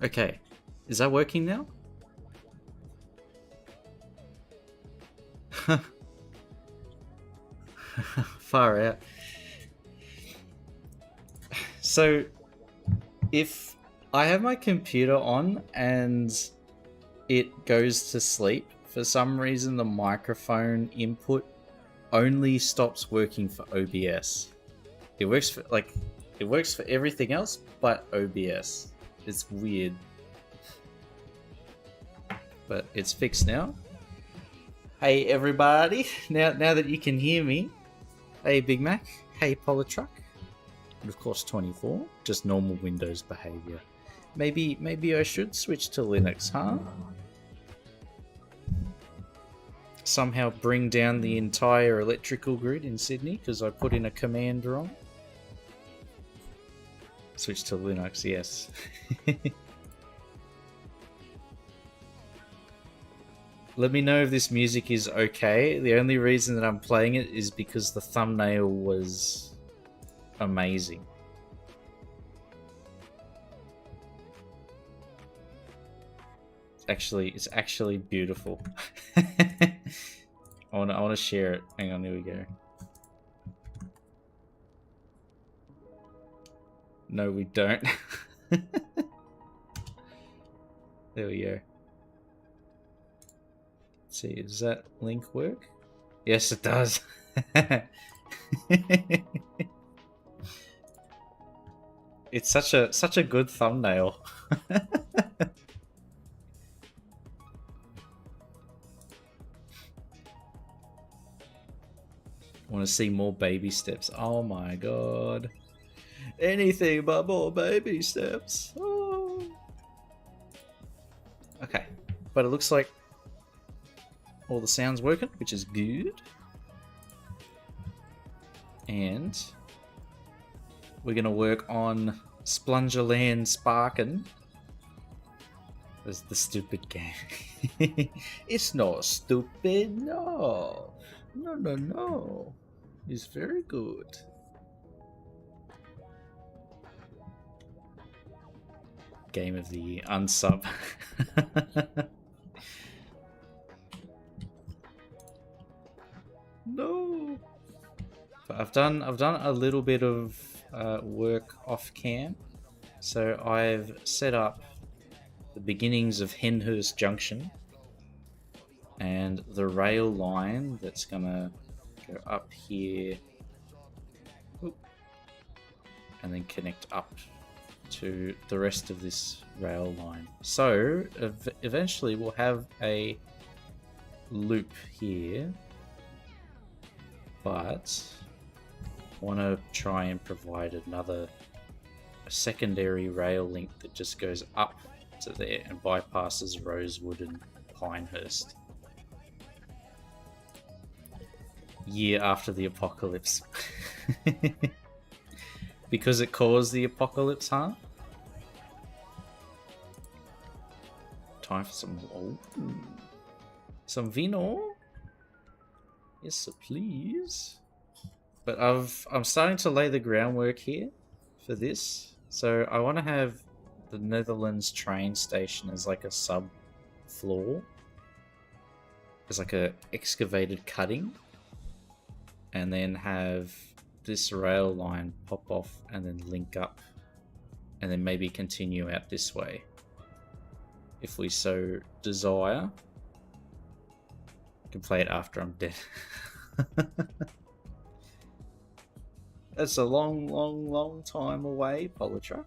Okay, is that working now? Far out. So, if I have my computer on and it goes to sleep, for some reason the microphone input only stops working for OBS. It works for everything else but OBS. It's weird. But it's fixed now. Hey everybody, now that you can hear me. Hey Big Mac, hey Polytruck. And of course 24, just normal Windows behavior. Maybe I should switch to Linux, huh? Somehow bring down the entire electrical grid in Sydney because I put in a command wrong. Switch to Linux, yes. Let me know if this music is okay. The only reason that I'm playing it is because the thumbnail was amazing. It's actually beautiful. I want to share it. Hang on, here we go. No, we don't. There we go. Let's see, does that link work? Yes, it does. It's such a good thumbnail. Want to see more baby steps? Oh my god! Anything but more baby steps. Oh. Okay, but it looks like all the sounds working, which is good. And we're gonna work on Splungerland Sparkin'. That's the stupid game. It's not stupid, no. No. It's very good. Game of the year, unsub. No. But I've done a little bit of work off cam. So I've set up the beginnings of Henhurst Junction and the rail line that's gonna go up here and then connect up to the rest of this rail line. So eventually we'll have a loop here, but I want to try and provide a secondary rail link that just goes up to there and bypasses Rosewood and Pinehurst. Year after the apocalypse. Because it caused the apocalypse, huh? Time for some vino. Yes, sir, please. But I'm starting to lay the groundwork here for this. So I want to have the Netherlands train station as like a sub floor. As like a excavated cutting. And then have this rail line pop off and then link up. And then maybe continue out this way. If we so desire. I can play it after I'm dead. That's a long time away, Polytruck.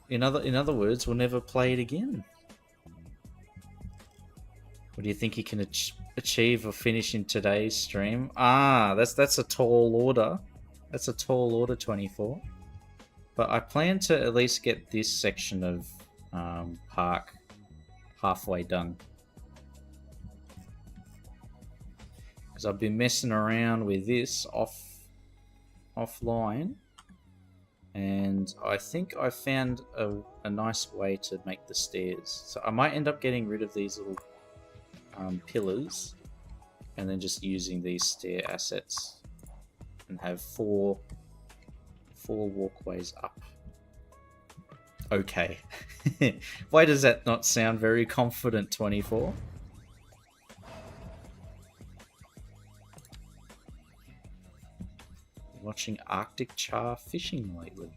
In other words, we'll never play it again. What do you think you can achieve or finish in today's stream? Ah, that's a tall order. That's a tall order, 24. But I plan to at least get this section of park halfway done. Because I've been messing around with this offline. And I think I found a nice way to make the stairs. So I might end up getting rid of these little pillars and then just using these stair assets and have four walkways up. okay. Why does that not sound very confident, 24? Watching Arctic char fishing lately.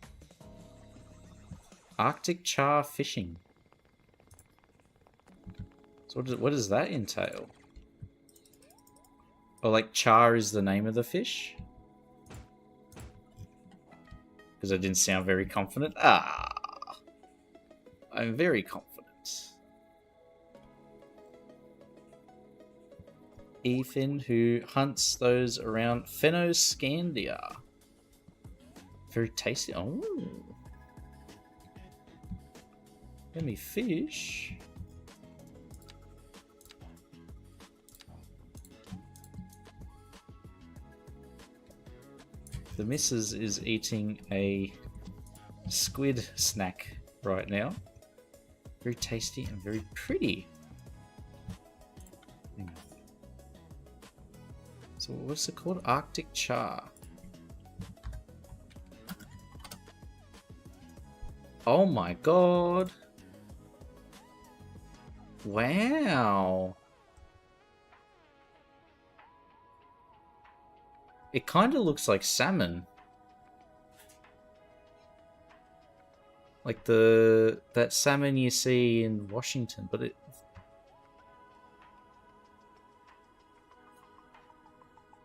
Arctic char fishing. So what does that entail? Or like char is the name of the fish? Because I didn't sound very confident. I'm very confident. Ethan, who hunts those around Fennoscandia. Very tasty. Oh. Let me fish. The missus is eating a squid snack right now. Very tasty and very pretty. So what's it called? Arctic char. Oh my god. Wow. It kind of looks like salmon. Like that salmon you see in Washington, but it's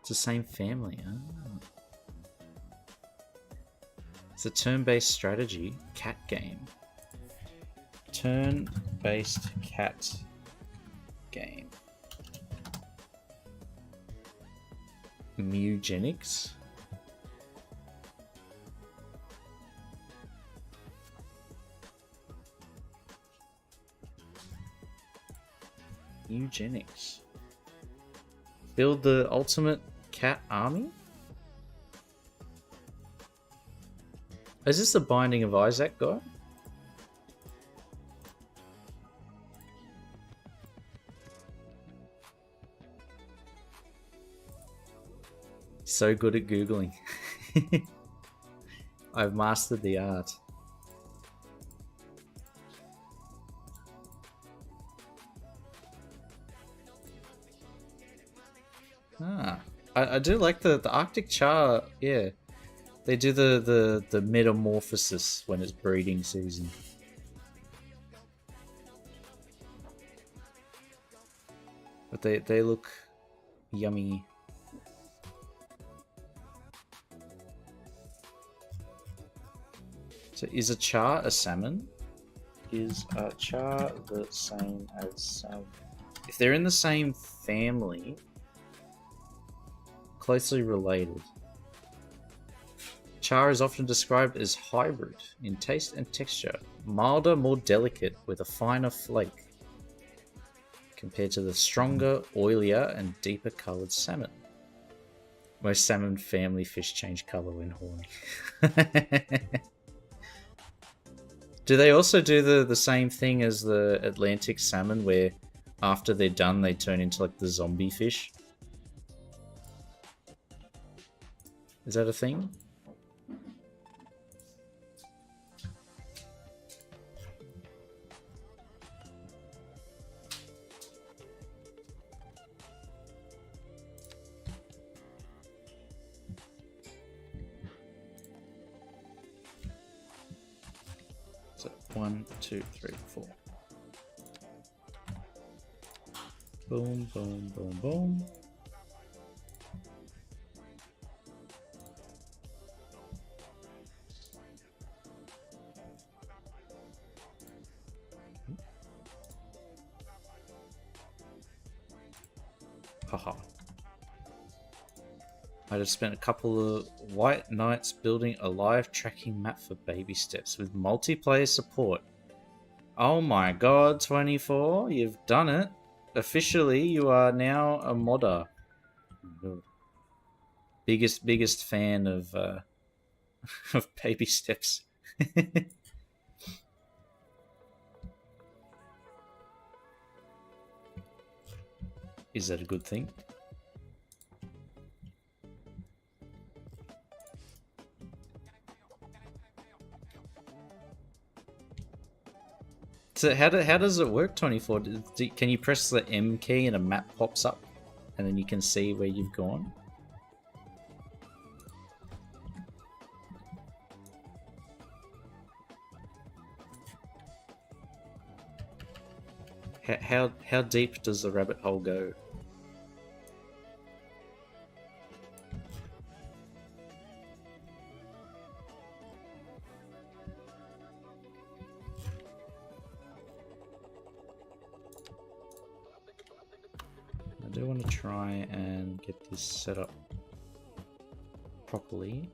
the same family. It's a turn-based strategy cat game. Turn-based cat game. Eugenics. Eugenics. Build the ultimate cat army? Is this the Binding of Isaac guy? So good at Googling. I've mastered the art. I do like the Arctic char. Yeah, they do the metamorphosis when it's breeding season. But they look yummy. So is a char a salmon? Is a char the same as salmon? If they're in the same family, closely related. Char is often described as hybrid in taste and texture, milder, more delicate, with a finer flake, compared to the stronger, oilier, and deeper coloured salmon. Most salmon family fish change colour when horny. Do they also do the same thing as the Atlantic salmon, where after they're done they turn into like the zombie fish? Is that a thing? So 1, 2, 3, 4. Boom, boom, boom, boom. Haha. I just spent a couple of white nights building a live tracking map for baby steps with multiplayer support. Oh my god, 24, you've done it. Officially, you are now a modder. Biggest fan of of baby steps. Is that a good thing? So how does it work, 24? Can you press the M key and a map pops up, and then you can see where you've gone? How deep does the rabbit hole go? I do want to try and get this set up properly.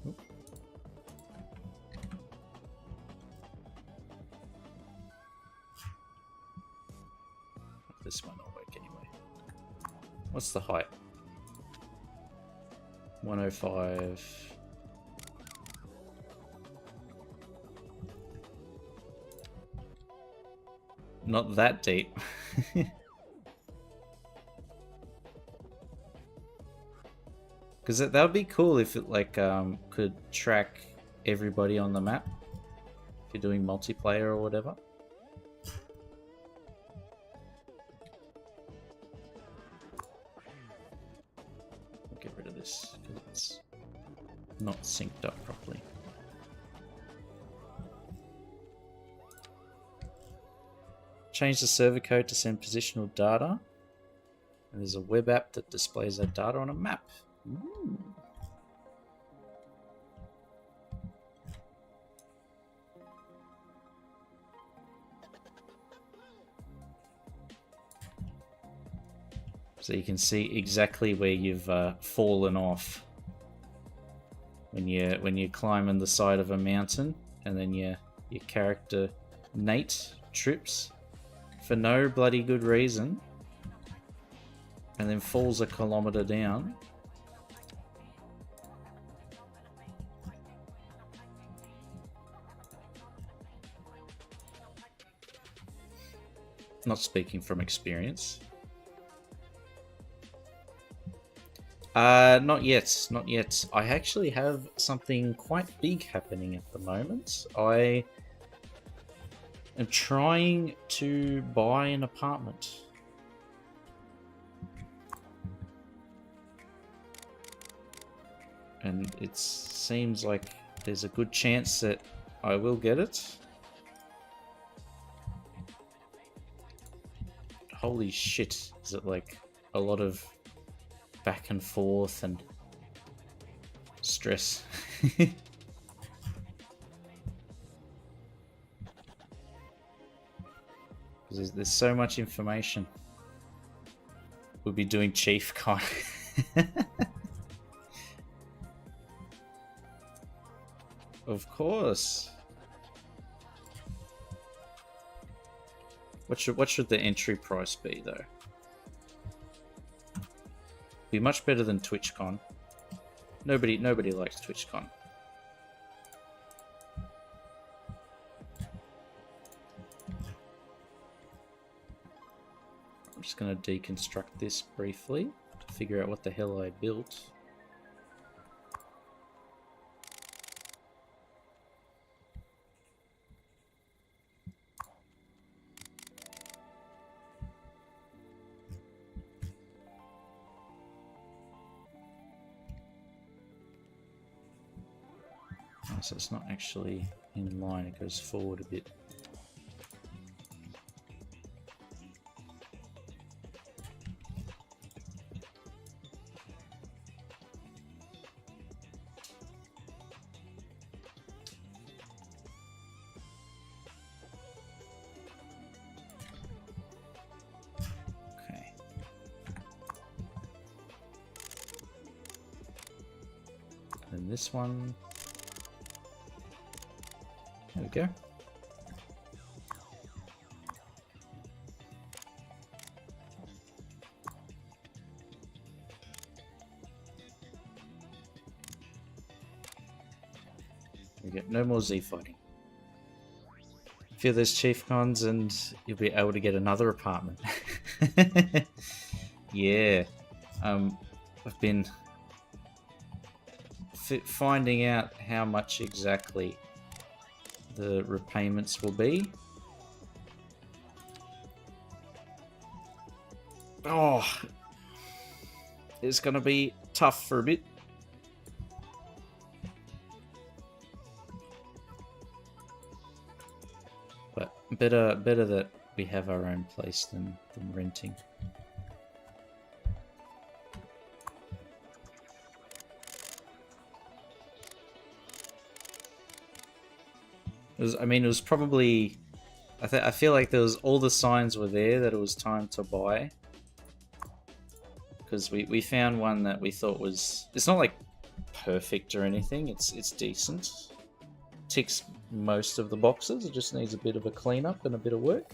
Oop. This might not work anyway. What's the height? 105. Not that deep. Because that would be cool if it like could track everybody on the map if you're doing multiplayer or whatever. I'll get rid of this because it's not synced up properly. Change the server code to send positional data. And there's a web app that displays that data on a map. Ooh. So you can see exactly where you've fallen off when you're climbing the side of a mountain, and then your character Nate trips for no bloody good reason, and then falls a kilometer down. Not speaking from experience. Not yet, not yet. I actually have something quite big happening at the moment. I am trying to buy an apartment. And it seems like there's a good chance that I will get it. Holy shit, is it like a lot of back and forth and stress? There's so much information. We'll be doing Chief Con. Of course. What should the entry price be though? Be much better than TwitchCon. Nobody likes TwitchCon. I'm just going to deconstruct this briefly to figure out what the hell I built. So it's not actually in line, it goes forward a bit. Okay. And this one. There we go. We get no more Z fighting. Few of those Chief Cons and you'll be able to get another apartment. Yeah. I've been finding out how much exactly the repayments will be. Oh, it's going to be tough for a bit. But better that we have our own place than renting. It was probably... I feel like there was all the signs were there that it was time to buy. Because we found one that we thought was... It's not like perfect or anything. It's decent. Ticks most of the boxes. It just needs a bit of a cleanup and a bit of work.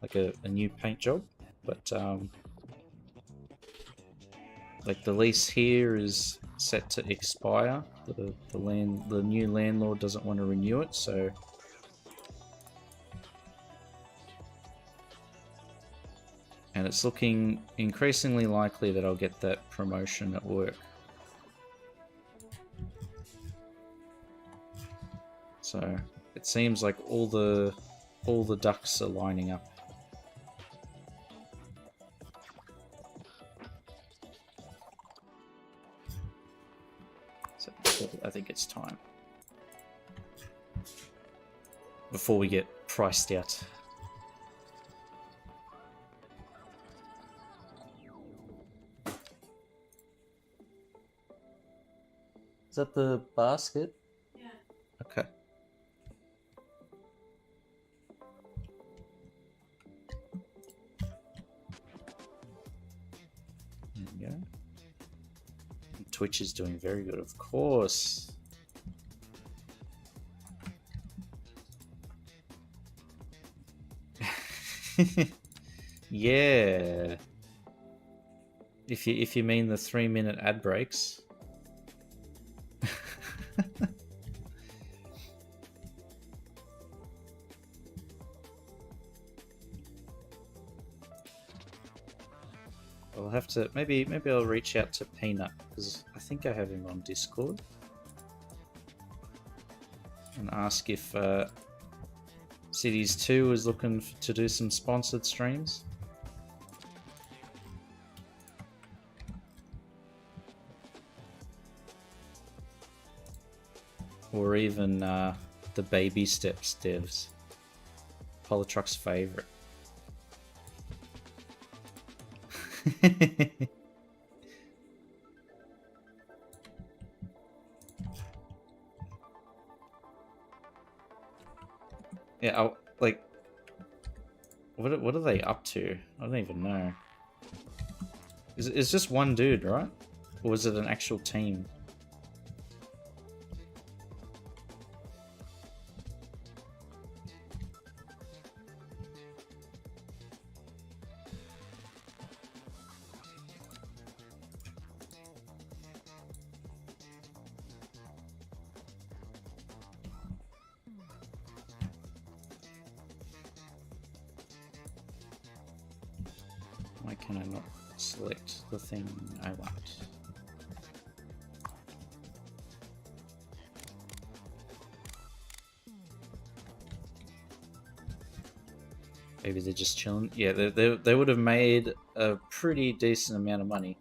Like a new paint job. But like the lease here is set to expire. The new landlord doesn't want to renew it, so and it's looking increasingly likely that I'll get that promotion at work. So it seems like all the ducks are lining up. So I think it's time before we get priced out. Is that the basket? Yeah. Okay. There we go. Twitch is doing very good, of course. Yeah. If you mean the 3-minute ad breaks. I'll have to maybe I'll reach out to Peanut because I think I have him on Discord and ask if Cities 2 is looking to do some sponsored streams. Or even the Baby Steps devs. Polytruck's favorite. Yeah, like, what are they up to? I don't even know. It's just one dude, right? Or is it an actual team? Why can I not select the thing I want? Maybe they're just chilling. Yeah, they would have made a pretty decent amount of money.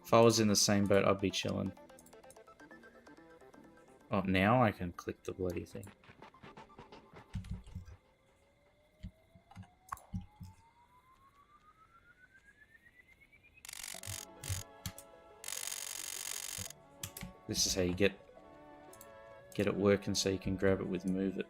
If I was in the same boat, I'd be chilling. Oh, now I can click the bloody thing. This is how you get it working so you can grab it with move it.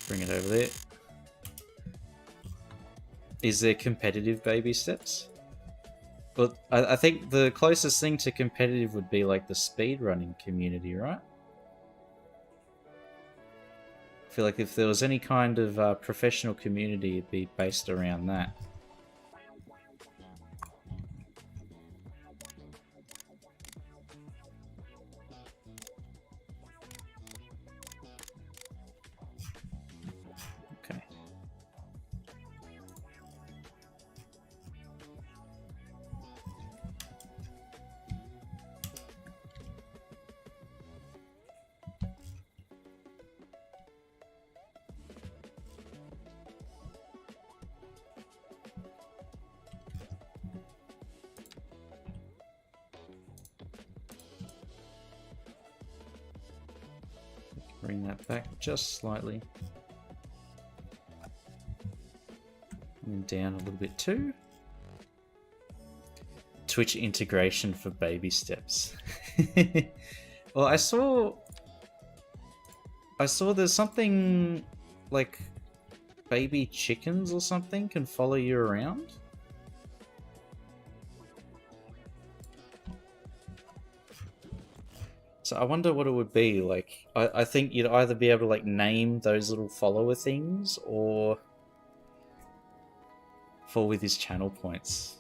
Bring it over there. Is there competitive baby steps? But I think the closest thing to competitive would be like the speedrunning community, right? I feel like if there was any kind of professional community, it'd be based around that. Okay. Bring that back just slightly. And down a little bit too. Twitch integration for baby steps. Well, I saw there's something like baby chickens or something can follow you around. So I wonder what it would be like. I think you'd either be able to like name those little follower things or fall with his channel points.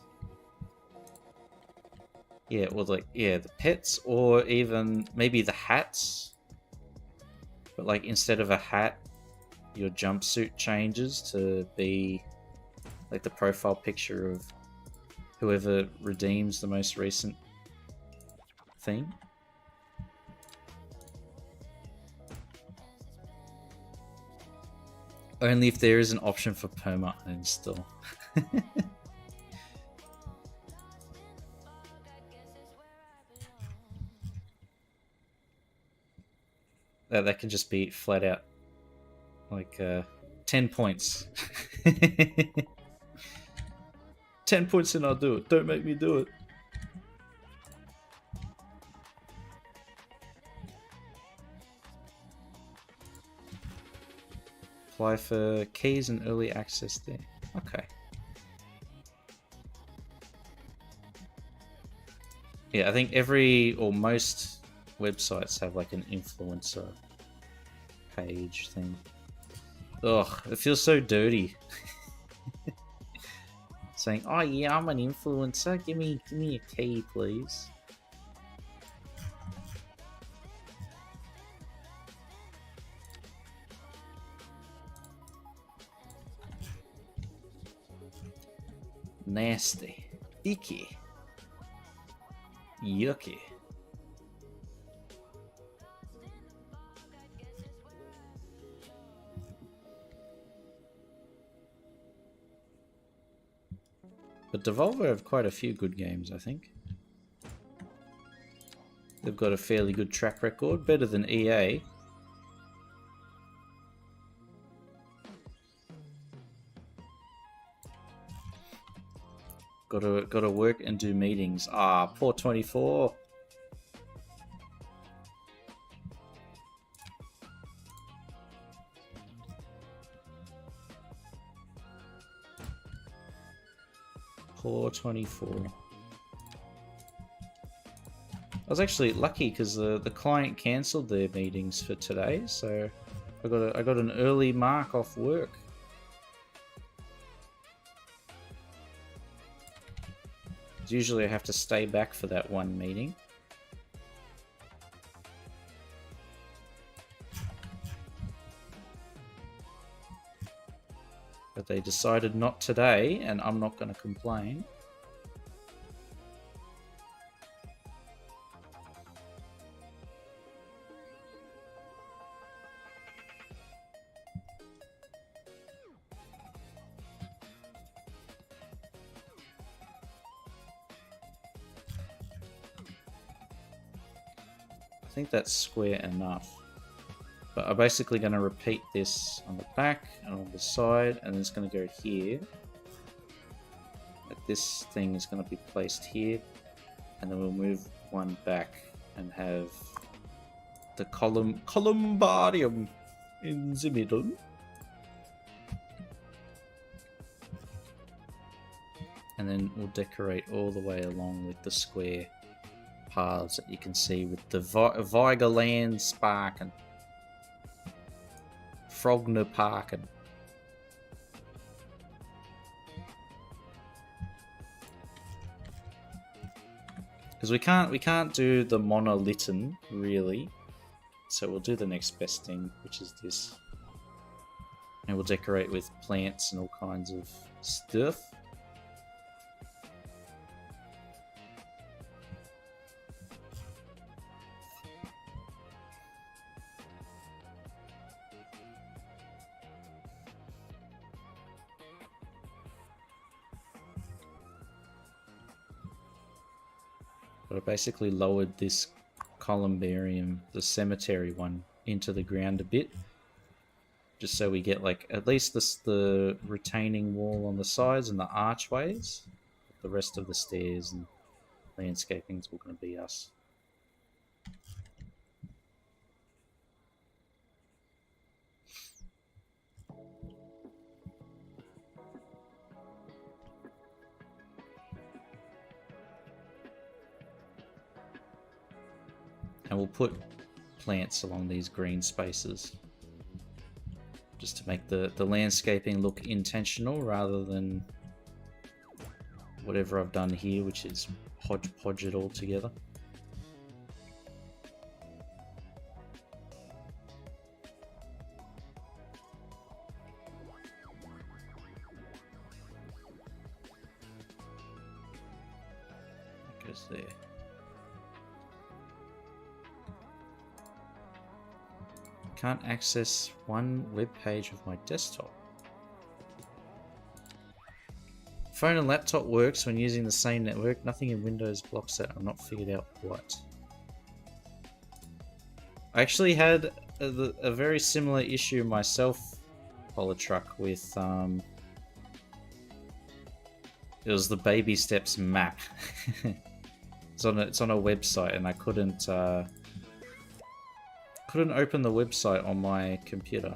Yeah, or like, yeah, the pets, or even maybe the hats. But like instead of a hat, your jumpsuit changes to be like the profile picture of whoever redeems the most recent thing. Only if there is an option for perma uninstall. That can just be flat out like 10 points. 10 points and I'll do it. Don't make me do it. Apply for keys and early access there. Okay. Yeah, I think every or most websites have like an influencer page thing. Ugh, it feels so dirty. Saying, "Oh yeah, I'm an influencer. Give me a key, please." Nasty, icky, yucky. But Devolver have quite a few good games, I think. They've got a fairly good track record, better than EA. Gotta work and do meetings. Ah, poor 24. Poor 24. I was actually lucky because the client cancelled their meetings for today, so I got an early mark off work. Usually I have to stay back for that one meeting. But they decided not today, and I'm not going to complain. I think that's square enough. But I'm basically going to repeat this on the back and on the side, and then it's going to go here. Like this thing is going to be placed here, and then we'll move one back and have the columbarium in the middle. And then we'll decorate all the way along with the square paths that you can see with the Vigerland Spark and Frogner Park and because we can't do the monolithon really, so we'll do the next best thing, which is this, and we'll decorate with plants and all kinds of stuff. But I basically lowered this columbarium, the cemetery one, into the ground a bit. Just so we get like at least the retaining wall on the sides and the archways. The rest of the stairs and landscaping is all going to be us. And we'll put plants along these green spaces just to make the landscaping look intentional rather than whatever I've done here, which is hodgepodge it all together. That goes there. Can't access one web page of my desktop. Phone and laptop works when using the same network. Nothing in Windows blocks that. I've not figured out what. I actually had a very similar issue myself, Polytruck, with it was the baby steps map. It's on a website, and I couldn't open the website on my computer.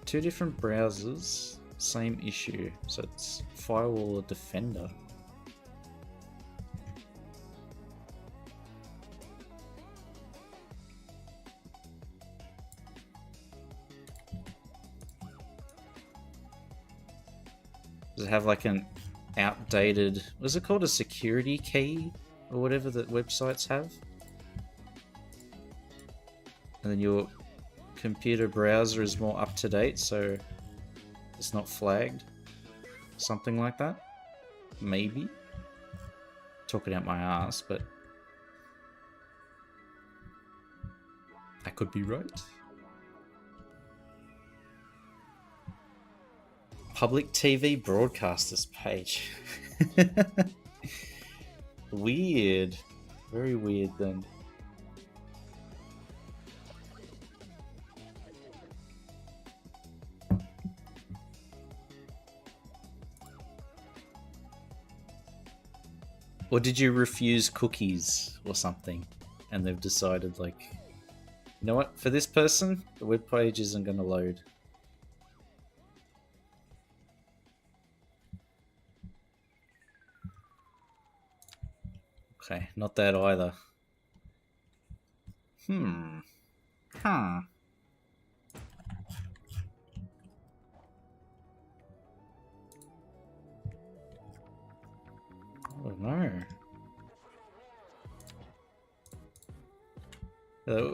Two different browsers, same issue. So it's Firewall or Defender. Does it have like an outdated, was it called a security key or whatever that websites have? And then your computer browser is more up to date, so it's not flagged. Something like that. Maybe. Talking out my ass, but I could be right. Public TV broadcasters page. Weird. Very weird then. Or did you refuse cookies or something? And they've decided, like, you know what? For this person, the web page isn't going to load. Okay, not that either. Huh. I don't know.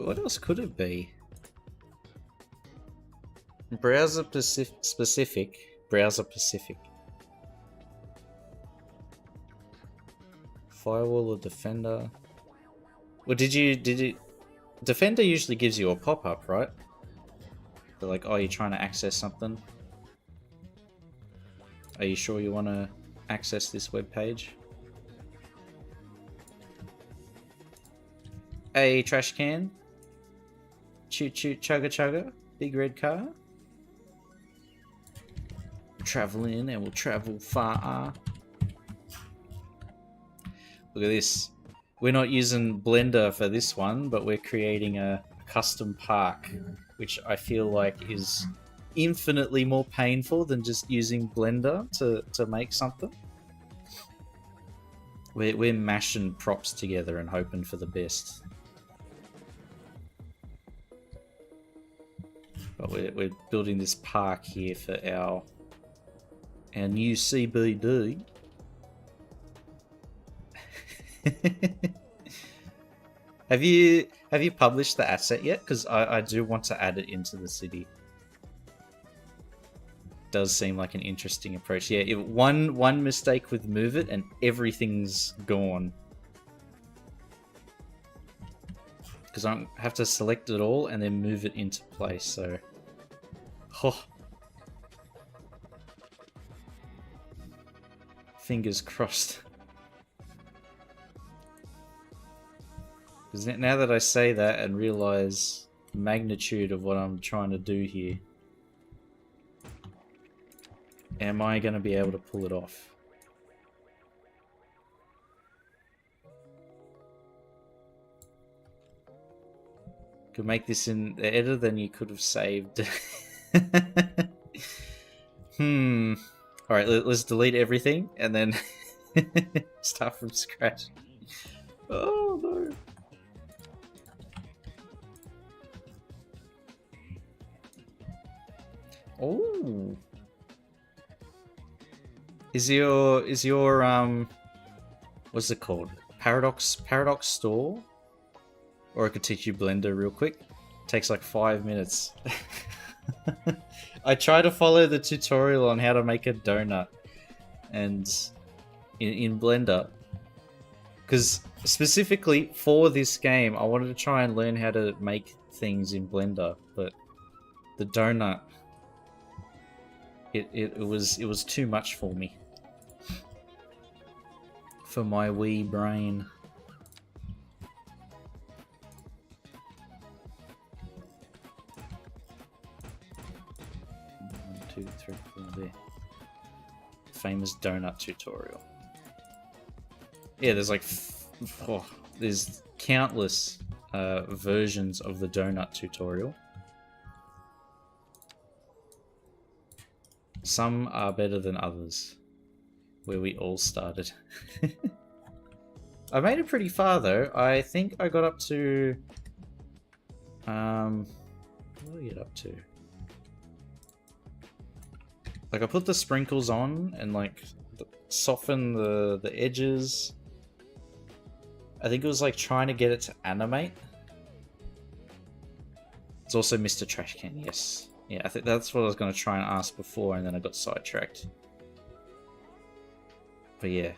What else could it be? Browser specific. Browser specific. Firewall or Defender. Well, did you... Defender usually gives you a pop-up, right? They're like, oh, you're trying to access something. Are you sure you want to access this web page? Hey, trash can. Choot choot chugga chugga. Big red car. Travel in and we'll travel far. Look at this. we're not using Blender for this one, but we're creating a custom park, which I feel like is infinitely more painful than just using Blender to make something. We're mashing props together and hoping for the best. But we're building this park here for our new CBD. Have you published the asset yet? Because I do want to add it into the city. Does seem like an interesting approach. Yeah, one mistake with move it and everything's gone. Because I have to select it all and then move it into place. So, fingers crossed. Because now that I say that and realize the magnitude of what I'm trying to do here, am I going to be able to pull it off? Could make this in the editor, then you could have saved. Alright, let's delete everything and then start from scratch. Oh no. Oh. Is your what's it called? Paradox store? Or I could teach you Blender real quick. Takes like 5 minutes. I try to follow the tutorial on how to make a donut and in Blender. Because specifically for this game, I wanted to try and learn how to make things in Blender, but the donut it was too much for me. For my wee brain. 1, 2, 3, 4 there. Famous donut tutorial. Yeah, there's like there's countless versions of the donut tutorial. Some are better than others. Where we all started. I made it pretty far though. I think I got up to what did I get up to? Like I put the sprinkles on and like soften the edges. I think it was like trying to get it to animate. It's also Mr. Trash Can, yes. Yeah, I think that's what I was going to try and ask before and then I got sidetracked. But yeah,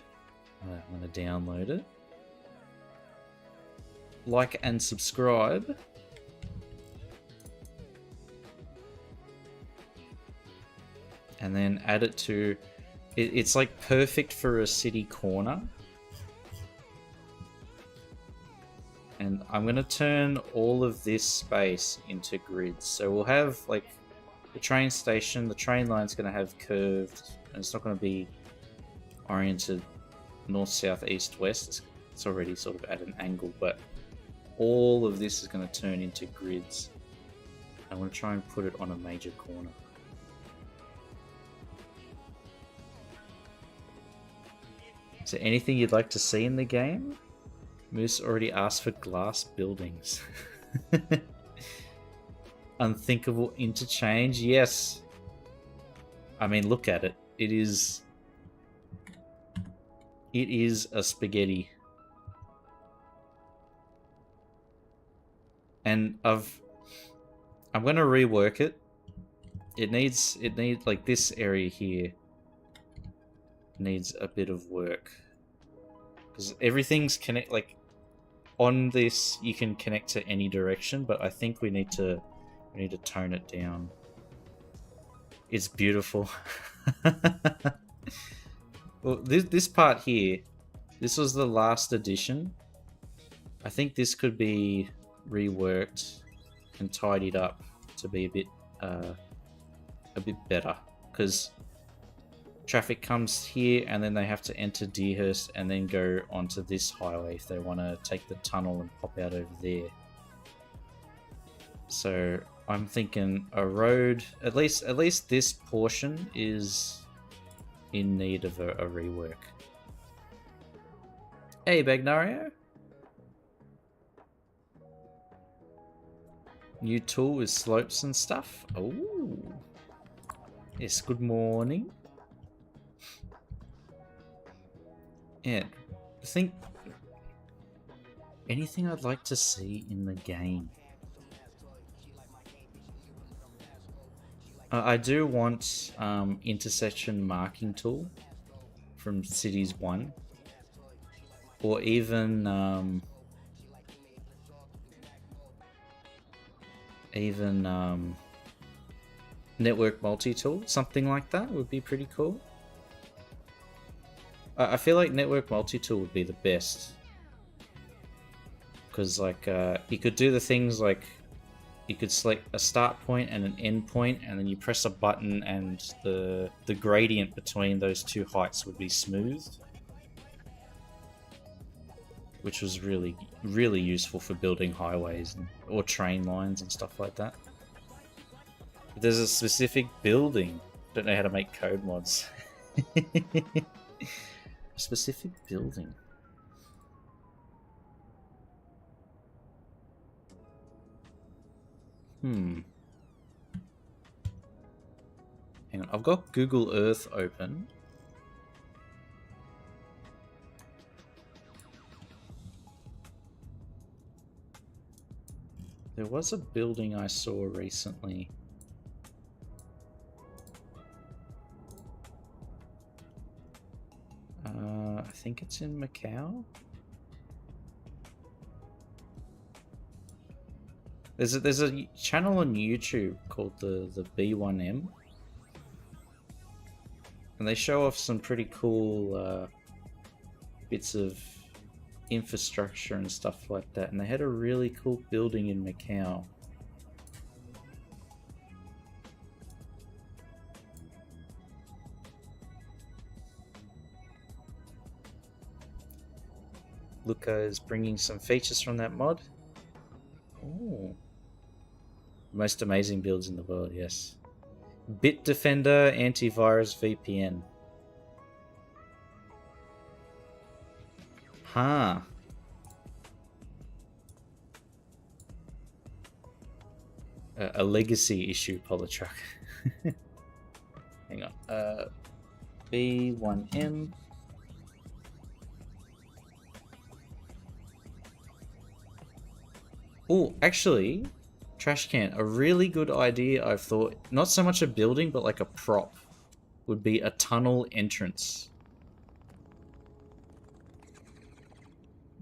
I'm going to download it. Like and subscribe. And then add it to... It's like perfect for a city corner. And I'm going to turn all of this space into grids. So we'll have like the train station, the train line's going to have curved, and it's not going to be oriented north, south, east, west. It's already sort of at an angle, but all of this is going to turn into grids. I'm going to try and put it on a major corner. Is there anything you'd like to see in the game? Moose already asked for glass buildings. Unthinkable interchange, yes. I mean, look at it. It is a spaghetti. And I'm gonna rework it. It needs like this area here needs a bit of work. Because everything's like on this you can connect to any direction, but I think we need to tone it down. It's beautiful. Well, this part here, this was the last edition. I think this could be reworked and tidied up to be a bit better, because traffic comes here and then they have to enter Deerhurst and then go onto this highway if they want to take the tunnel and pop out over there. So I'm thinking a road, at least this portion is in need of a rework. Hey, Bagnario. New tool with slopes and stuff. Oh, yes. Good morning. Yeah, I think anything I'd like to see in the game. I do want intersection marking tool from Cities 1, or even network multi-tool, something like that would be pretty cool. I feel like network multi-tool would be the best, because like you could do the things like you could select a start point and an end point, and then you press a button and the gradient between those two heights would be smoothed, which was really useful for building highways or train lines and stuff like that. But there's a specific building. Don't know how to make code mods. Specific building. Hang on, I've got Google Earth open. There was a building I saw recently. I think it's in Macau. There's a channel on YouTube called the B1M, and they show off some pretty cool bits of infrastructure and stuff like that. And they had a really cool building in Macau. Luca is bringing some features from that mod. Oh, most amazing builds in the world, yes. Bitdefender antivirus VPN. Huh. A legacy issue, Polytruck. Hang on. B1M. Oh, actually, trash can. A really good idea, I've thought. Not so much a building, but like a prop. Would be a tunnel entrance.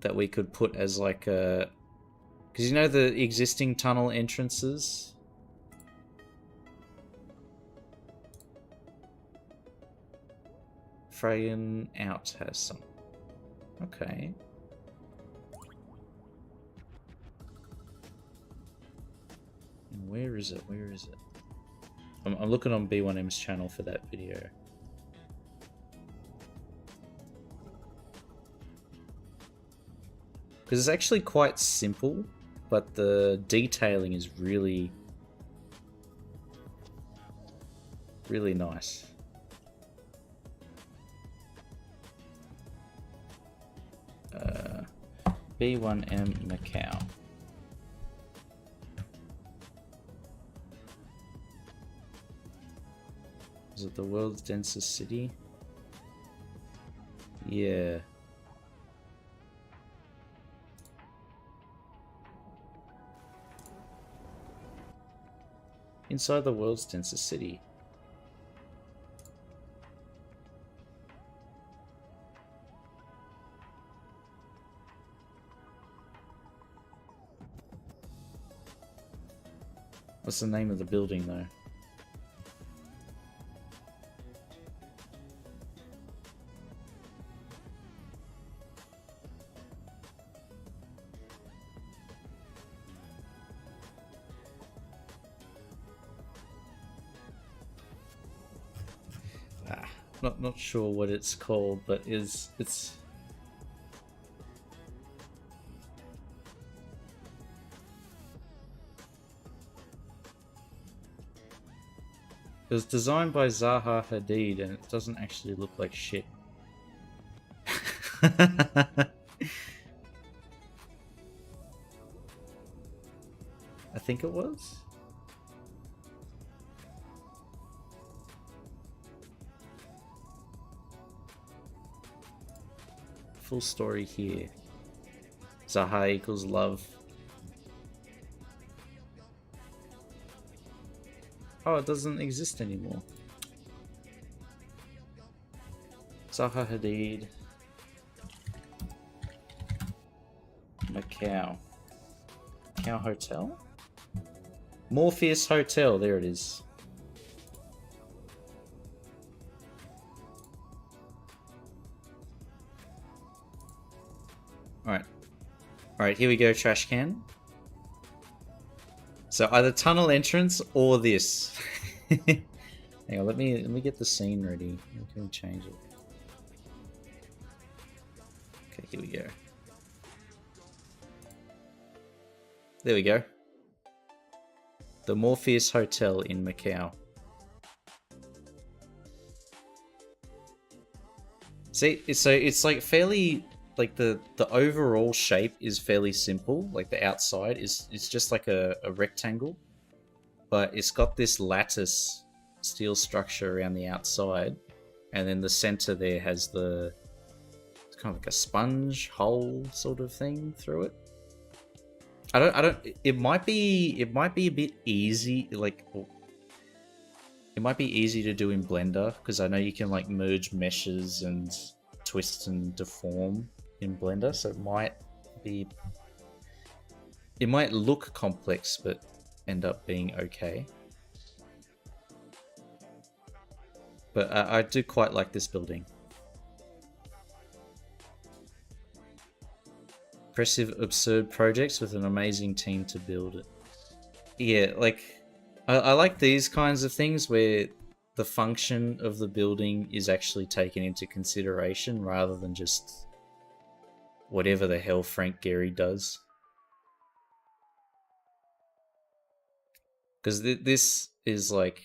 That we could put as like a... Because you know the existing tunnel entrances? Freyen Out has some. Okay. Where is it? Where is it? I'm looking on B1M's channel for that video. Because it's actually quite simple, but the detailing is really, really nice. B1M Macau. Is it the world's densest city? Yeah. Inside the world's densest city. What's the name of the building though? not sure what it's called, but it's it was designed by Zaha Hadid, and it doesn't actually look like shit. I think it was. Full story here. Zaha equals love. Oh, it doesn't exist anymore. Zaha Hadid. Macau. Macau Hotel? Morpheus Hotel, there it is. Alright, here we go, trash can. So either tunnel entrance or this. Hang on, let me get the scene ready. How can we change it? Okay, here we go. There we go. The Morpheus Hotel in Macau. See, so it's like fairly, like the overall shape is fairly simple. Like the outside is just like a rectangle, but it's got this lattice steel structure around the outside, and then the center there has it's kind of like a sponge hole sort of thing through it. I don't. It might be a bit easy, like it might be easy to do in Blender, because I know you can like merge meshes and twist and deform in Blender, so it might look complex but end up being okay. But I do quite like this building. Impressive, absurd projects with an amazing team to build it. Yeah, like I like these kinds of things where the function of the building is actually taken into consideration rather than just whatever the hell Frank Gehry does. Because this is like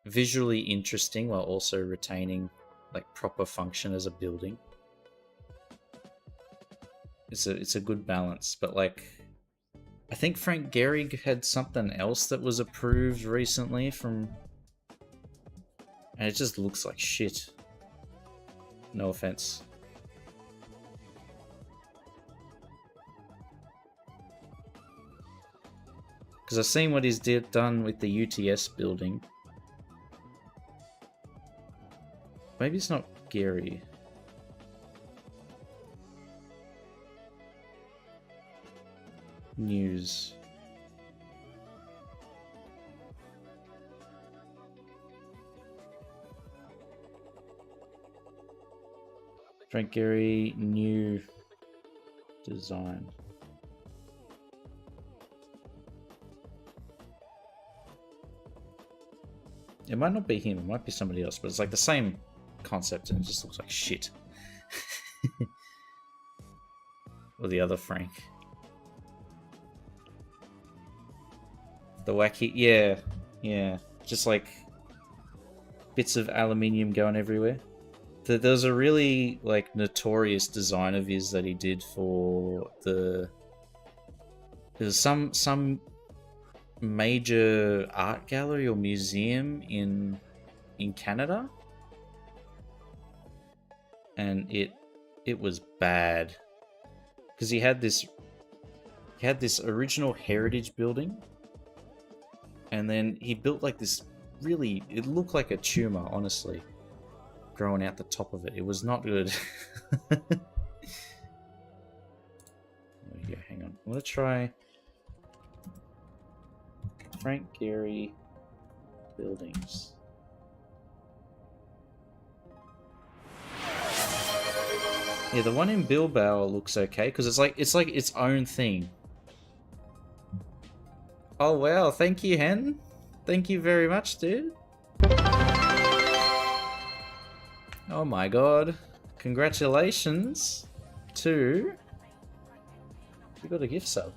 visually interesting while also retaining like proper function as a building. It's a good balance, but like I think Frank Gehry had something else that was approved recently and it just looks like shit. No offense. Because I've seen what he's done with the UTS building. Maybe it's not Gehry. News. Frank Gehry, new design. It might not be him, it might be somebody else, but it's like the same concept and it just looks like shit. Or the other Frank. The wacky, yeah. Just like bits of aluminium going everywhere. There's a really like notorious design of his that he did for there's some major art gallery or museum in Canada, and it was bad because he had this original heritage building, and then he built like this really, it looked like a tumor, honestly, growing out the top of it. It was not good. There we go, hang on. I'm gonna try Frank Gehry buildings. Yeah, the one in Bilbao looks okay because it's like its own thing. Oh wow, thank you, Hen. Thank you very much, dude. Oh my god. Congratulations to... We got a gift sub.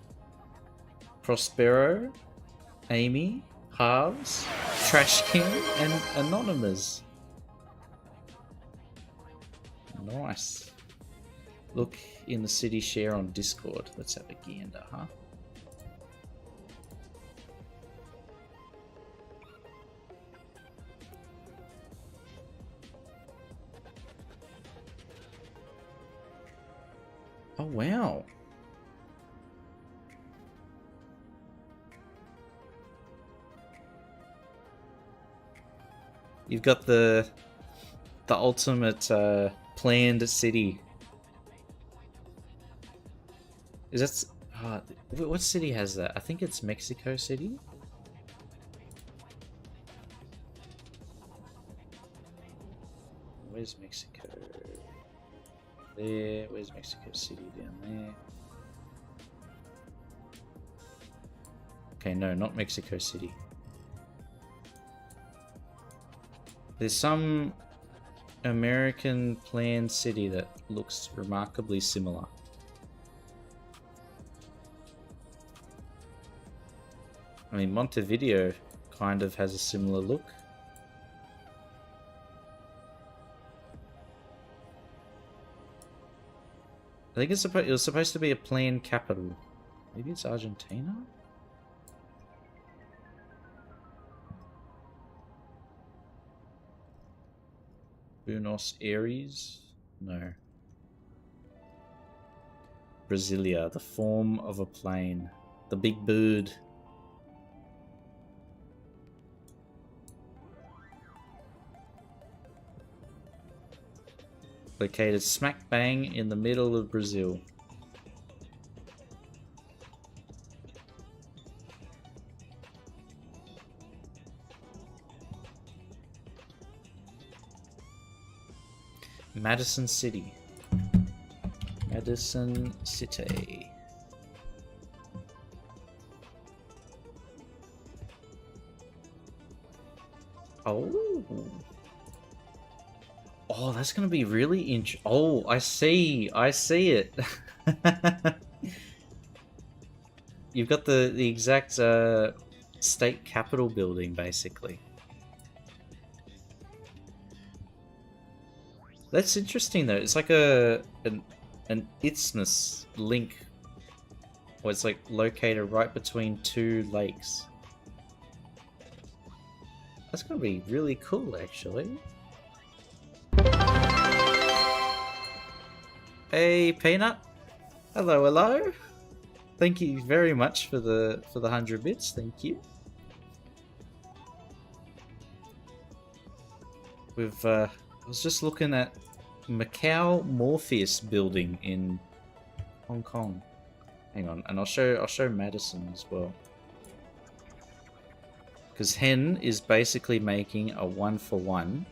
Prospero, Amy, Halves, Trash King, and Anonymous. Nice. Look in the city share on Discord. Let's have a gander, huh? Oh wow. You've got the ultimate planned city. Is that what city has that? I think it's Mexico City. Where's Mexico? There. Where's Mexico City? Down there. Okay, no, not Mexico City. There's some American planned city that looks remarkably similar. I mean, Montevideo kind of has a similar look. I think it was supposed to be a planned capital. Maybe it's Argentina? Buenos Aires? No. Brasilia, the form of a plane. The big bird. Located smack bang in the middle of Brazil. Madison City. Madison City. Oh. Oh, that's going to be really interesting. Oh, I see it. You've got the exact state capitol building, basically. That's interesting, though. It's like an isthmus link, where it's like located right between two lakes. That's going to be really cool, actually. Hey, Peanut. Hello, hello. Thank you very much for the 100 bits. Thank you. I was just looking at Macau Morpheus building in Hong Kong. Hang on, and I'll show Madison as well. Because Hen is basically making a 1-for-1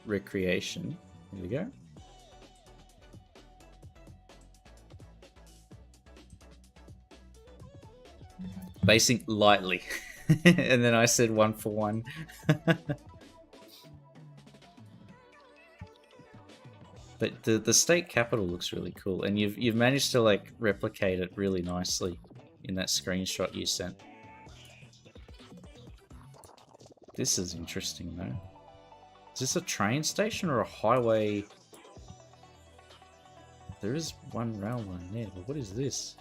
recreation. Here we go. Basing lightly. And then I said 1-for-1. But the state capital looks really cool, and you've managed to like replicate it really nicely in that screenshot you sent. This is interesting though. Is this a train station or a highway? There is one rail line there, but what is this?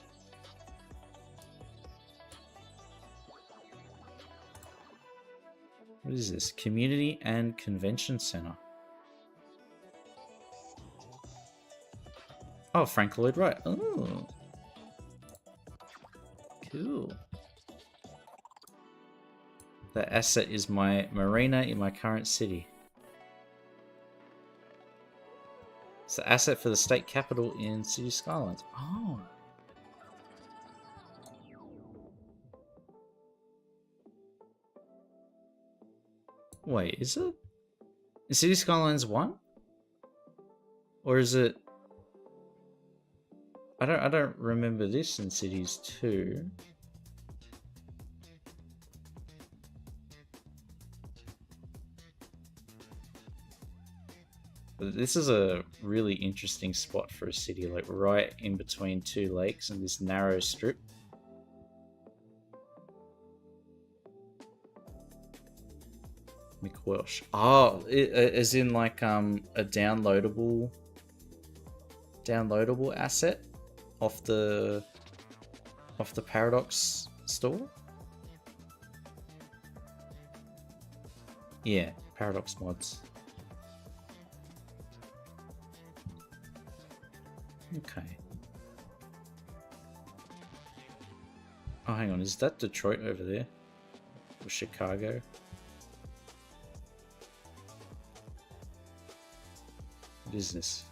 What is this? Community and Convention Center. Oh, Frank Lloyd Wright. Oh. Cool. The asset is my marina in my current city. It's the asset for the state capital in City Skylines. Oh. Wait, is it? Is City Skylines 1? Or is it... I don't remember this in Cities 2. This is a really interesting spot for a city, like right in between two lakes and this narrow strip. McWelsh. Oh, as in like a downloadable asset off the Paradox store. Yeah, Paradox mods. Okay. Oh, hang on. Is that Detroit over there? Or Chicago? What is this?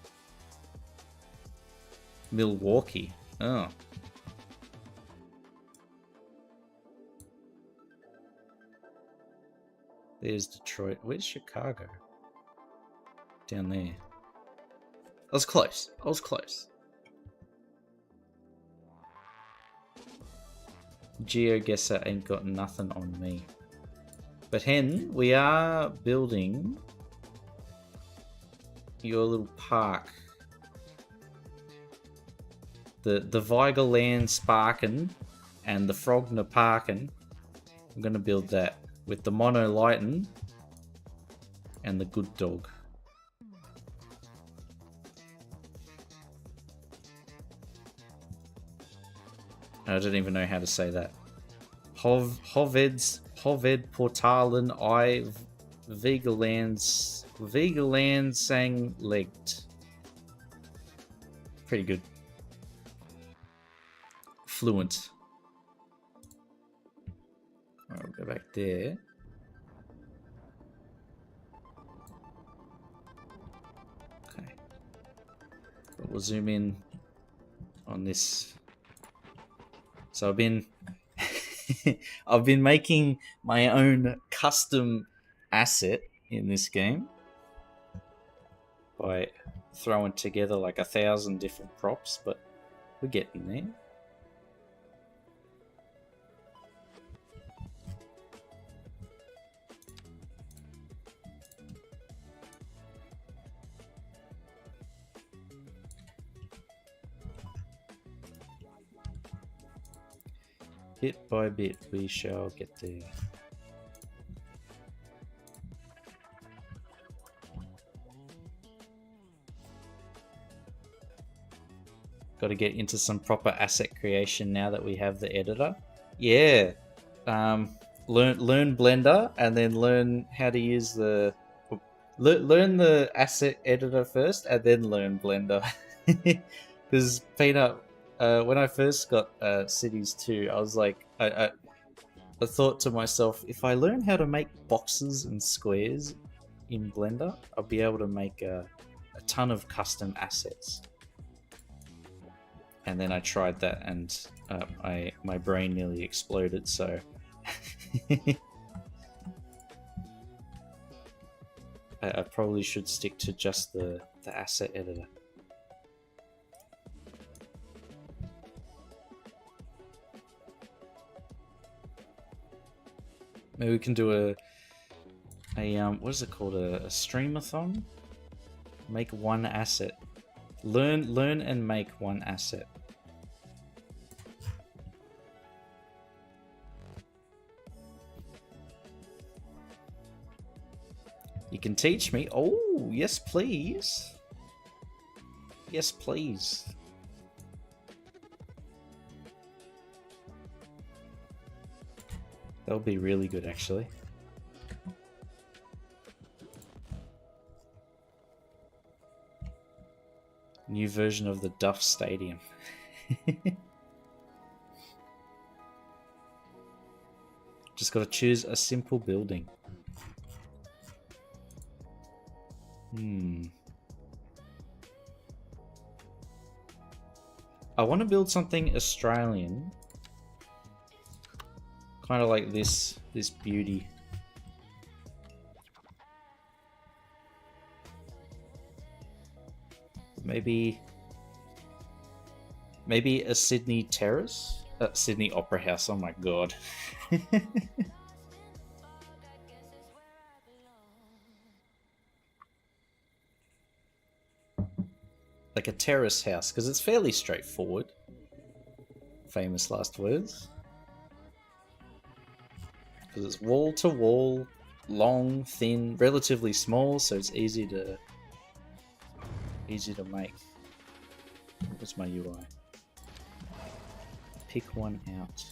Milwaukee. Oh. There's Detroit. Where's Chicago? Down there. I was close. I was close. GeoGuessr ain't got nothing on me. But hen, we are building your little park. The Vigerland Sparkin and the Frogner Parkin. I'm gonna build that with the Monolighten and the Good Dog. I don't even know how to say that. Hoved Portalen I Vigerland Sang Legged. Pretty good. Fluent. Alright, we'll go back there. Okay. But we'll zoom in on this. So I've been I've been making my own custom asset in this game by throwing together like 1,000 different props, but we're getting there. Bit by bit, we shall get there. Got to get into some proper asset creation now that we have the editor. Yeah, learn Blender and then learn how to use the learn the asset editor first and then learn Blender. Because Peanut, when I first got Cities 2, I was like, I thought to myself, if I learn how to make boxes and squares in Blender, I'll be able to make a ton of custom assets. And then I tried that, and my brain nearly exploded. So I probably should stick to just the asset editor. Maybe we can do a what is it called? A streamathon? Make one asset. Learn and make one asset. You can teach me. Oh, yes, please. Yes, please. That would be really good, actually. New version of the Duff Stadium. Just got to choose a simple building. I want to build something Australian. Kind of like this beauty. Maybe a Sydney Terrace? Sydney Opera House, oh my god. like a terrace house, because it's fairly straightforward. Famous last words. Because it's wall to wall, long, thin, relatively small, so it's easy to make. What's my UI? Pick one out.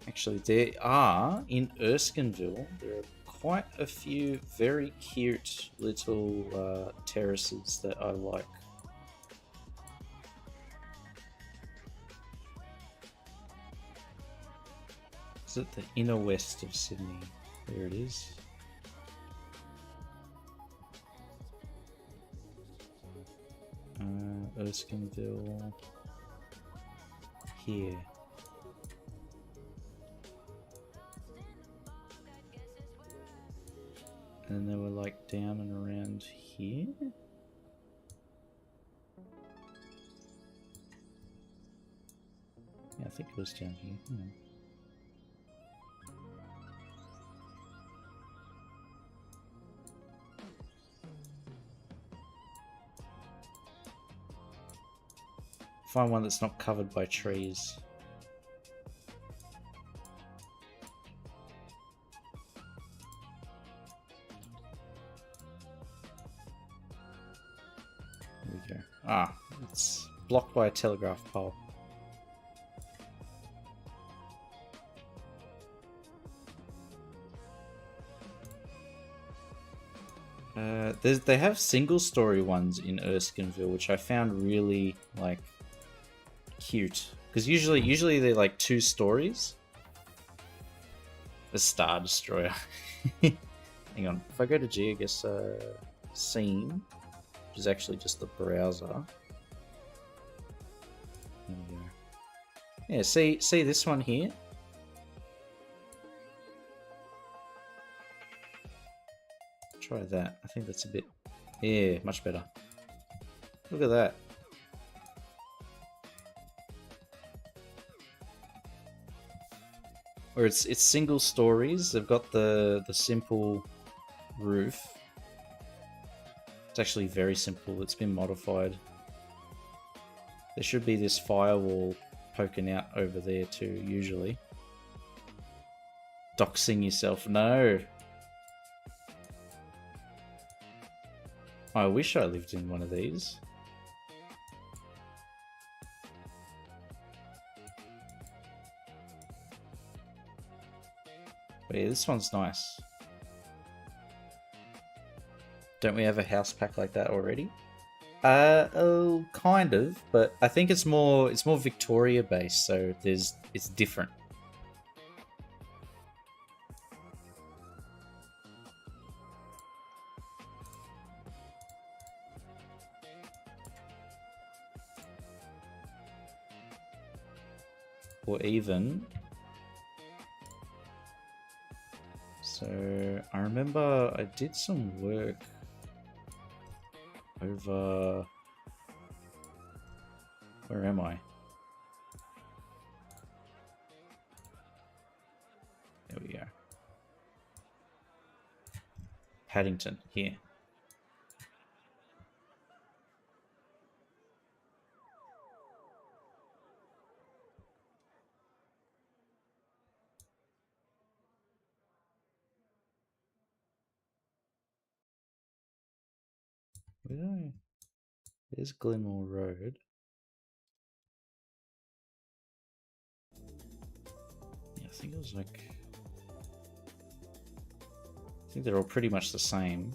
Actually, there are, in Erskineville, there are quite a few very cute little terraces that I like. Is it the inner west of Sydney? There it is. Erskineville. Here. And they were like down and around here. Yeah, I think it was down here. Find one that's not covered by trees. There we go. Ah, it's blocked by a telegraph pole. They have single-story ones in Erskineville, which I found really like cute. Because usually they're like 2 stories. The Star Destroyer. Hang on, if I go to GeoGuess scene, which is actually just the browser. There we go. Yeah, see this one here. Try that. I think that's a bit... Yeah, much better. Look at that. Where it's single stories. They've got the simple roof. It's actually very simple. It's been modified. There should be this firewall poking out over there too, usually. Doxing yourself. No. I wish I lived in one of these. But yeah, this one's nice. Don't we have a house pack like that already? Oh, kind of, but I think it's more Victoria based, so it's different. Or even... So, I remember I did some work over... Where am I? There we go. Paddington, here. There's Glenmore Road. Yeah, I think it was like... I think they're all pretty much the same.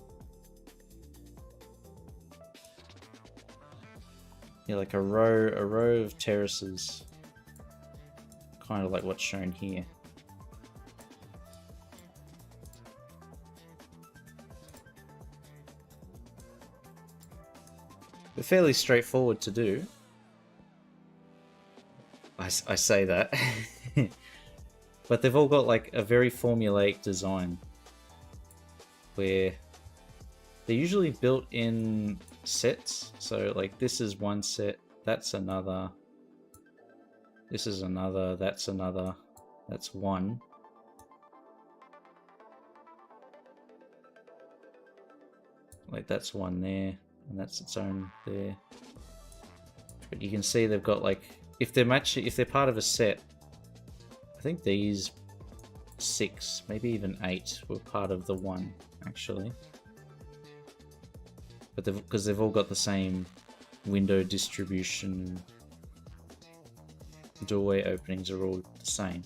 Yeah, like a row of terraces. Kind of like what's shown here. They're fairly straightforward to do. I say that. But they've all got like a very formulaic design. Where they're usually built in sets. So like this is one set, that's another. This is another, that's another. That's one. Like that's one there, and that's its own there. But you can see they've got like, if they're part of a set, I think these 6, maybe even 8 were part of the one actually. But because they've all got the same window distribution, doorway openings are all the same.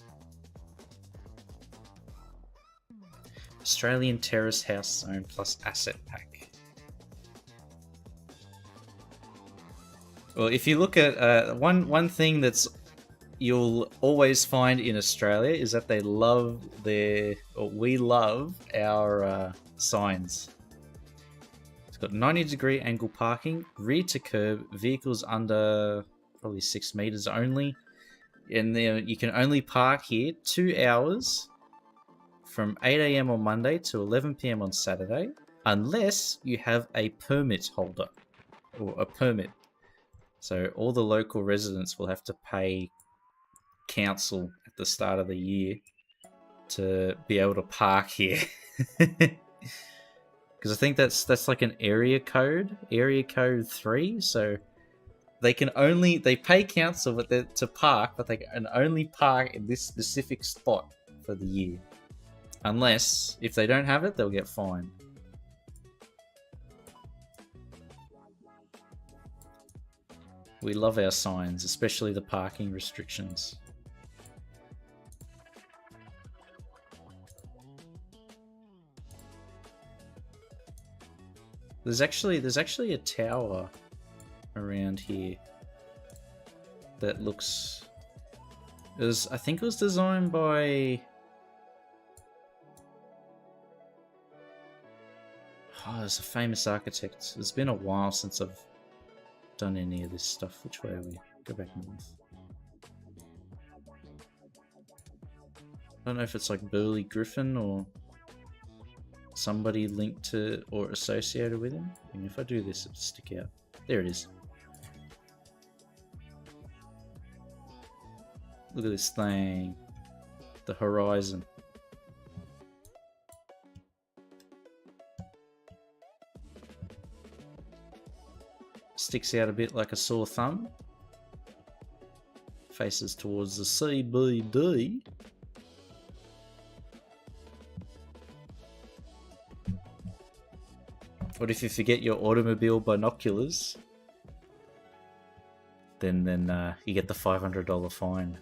Australian Terrace House Zone plus Asset Pack. Well, if you look at one thing that's you'll always find in Australia is that they love we love our signs. It's got 90-degree angle parking, rear to curb, vehicles under probably 6 meters only, and you can only park here 2 hours from 8 a.m. on Monday to 11 p.m. on Saturday, unless you have a permit holder or a permit. So all the local residents will have to pay council at the start of the year to be able to park here. Because I think that's like an area code 3. So they pay council to park, but they can only park in this specific spot for the year. Unless, if they don't have it, they'll get fined. We love our signs, especially the parking restrictions. There's actually a tower around here that looks... I think it was designed by... Oh, there's a famous architect. It's been a while since I've done any of this stuff. Which way are we? Go back north. I don't know if it's like Burley Griffin or somebody linked to or associated with him. I mean, if I do this, it'll stick out. There it is. Look at this thing. The horizon. Sticks out a bit like a sore thumb. Faces towards the CBD. What if you forget your automobile binoculars? Then you get the $500 fine.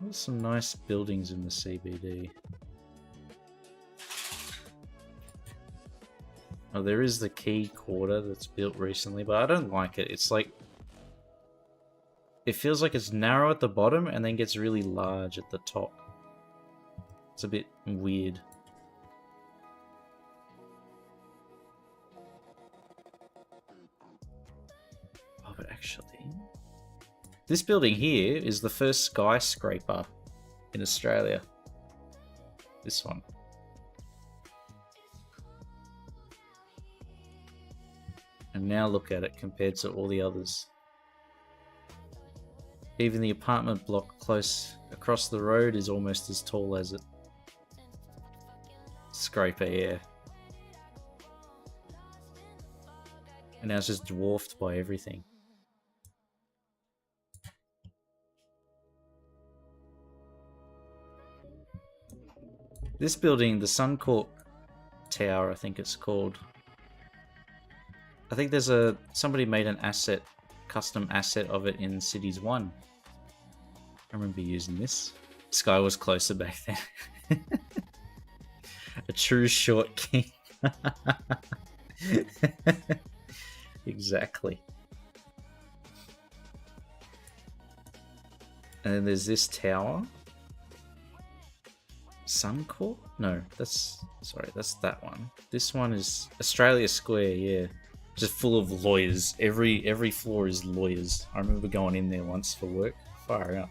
There's some nice buildings in the CBD. Oh, there is the Key Quarter that's built recently, but I don't like it. It's like... It feels like it's narrow at the bottom and then gets really large at the top. It's a bit weird. Oh, but actually... This building here is the first skyscraper in Australia. This one. And now look at it compared to all the others. Even the apartment block close across the road is almost as tall as it. Scraper, yeah. And now it's just dwarfed by everything. This building, the Suncorp Tower, I think it's called. I think there's somebody made an custom asset of it in Cities 1. I remember using this. Sky was closer back then. A true short king. Exactly. And then there's this tower. Suncorp? No, that's that one. This one is Australia Square, yeah. Just full of lawyers. Every floor is lawyers. I remember going in there once for work. Fire out.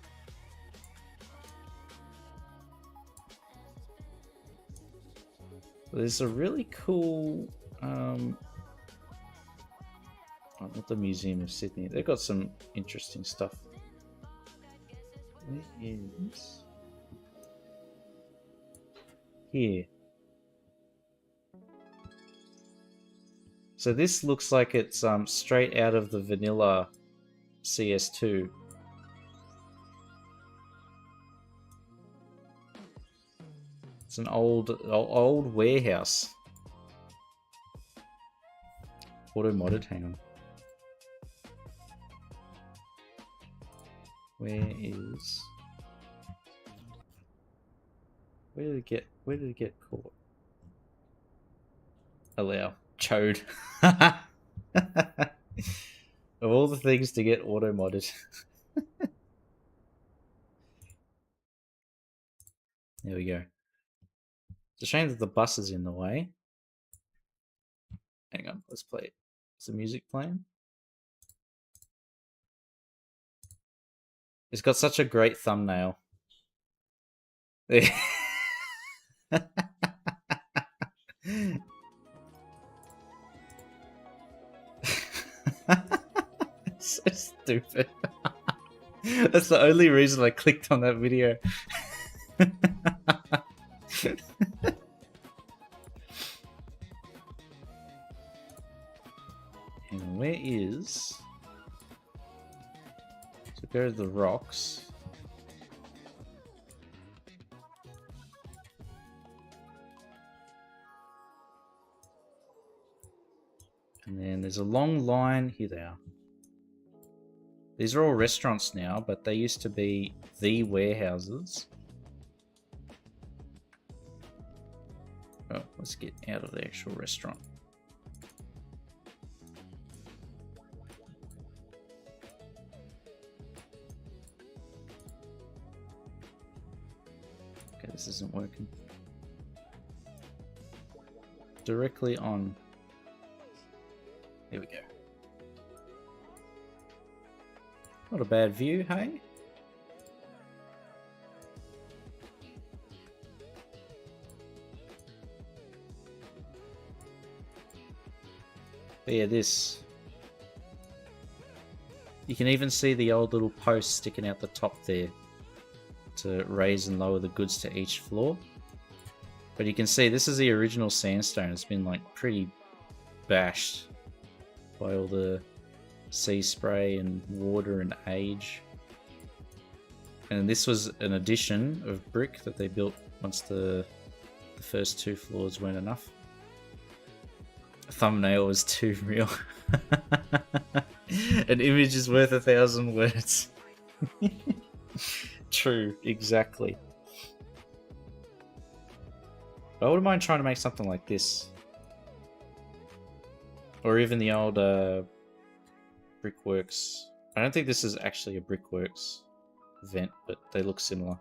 There's a really cool not the Museum of Sydney. They've got some interesting stuff. Where is here. So this looks like it's straight out of the vanilla CS2. It's an old warehouse. Auto modded, hang on. Where did it get caught? Allow. Chode. Of all the things to get auto modded. There we go. It's a shame that the bus is in the way. Hang on, let's play it. Is the music playing? It's got such a great thumbnail. So stupid. That's the only reason I clicked on that video. And where is... So go to the rocks. And then there's a long line. Here they are. These are all restaurants now, but they used to be the warehouses. Oh, let's get out of the actual restaurant. Okay, this isn't working. Directly on. Here we go. Not a bad view, hey? But yeah, this. You can even see the old little post sticking out the top there to raise and lower the goods to each floor. But you can see this is the original sandstone. It's been like pretty bashed by all the sea spray and water and age. And this was an addition of brick that they built once the first two floors weren't enough. A thumbnail was too real. An image is worth 1,000 words. True, exactly. I wouldn't mind trying to make something like this. Or even the old Brickworks. I don't think this is actually a Brickworks vent, but they look similar.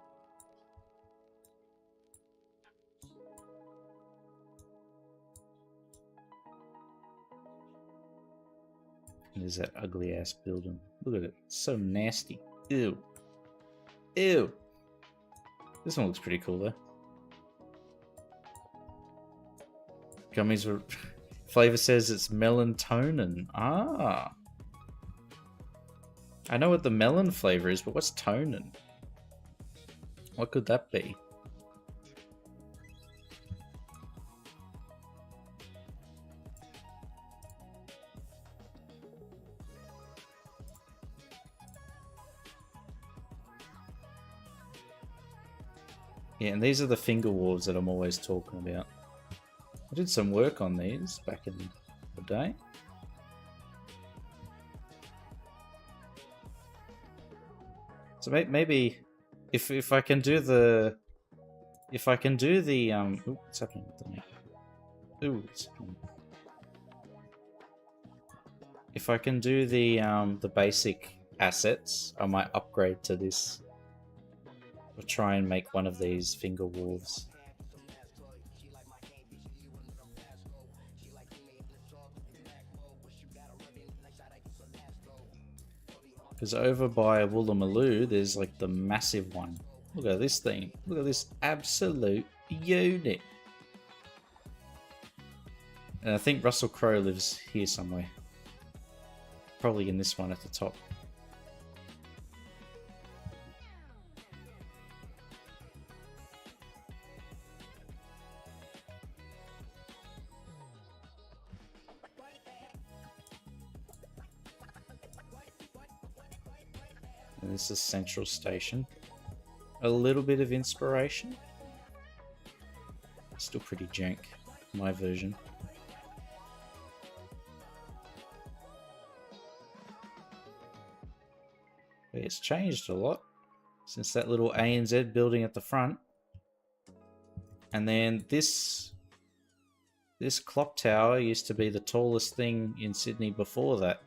And there's that ugly ass building. Look at it. It's so nasty. Ew. Ew. This one looks pretty cool though. Gummies were... Flavor says it's melatonin. Ah. I know what the melon flavor is, but what's tonin? What could that be? Yeah, and these are the finger wolves that I'm always talking about. I did some work on these back in the day. So maybe if I can do the ooh, what's happening with the net? Ooh, what's happening? If I can do the basic assets, I might upgrade to this. Or try and make one of these finger wolves. Because over by Woolloomooloo, there's like the massive one. Look at this thing. Look at this absolute unit. And I think Russell Crowe lives here somewhere. Probably in this one at the top. And this is Central Station. A little bit of inspiration. Still pretty jank, my version. But it's changed a lot since that little ANZ building at the front. And then this clock tower used to be the tallest thing in Sydney before that.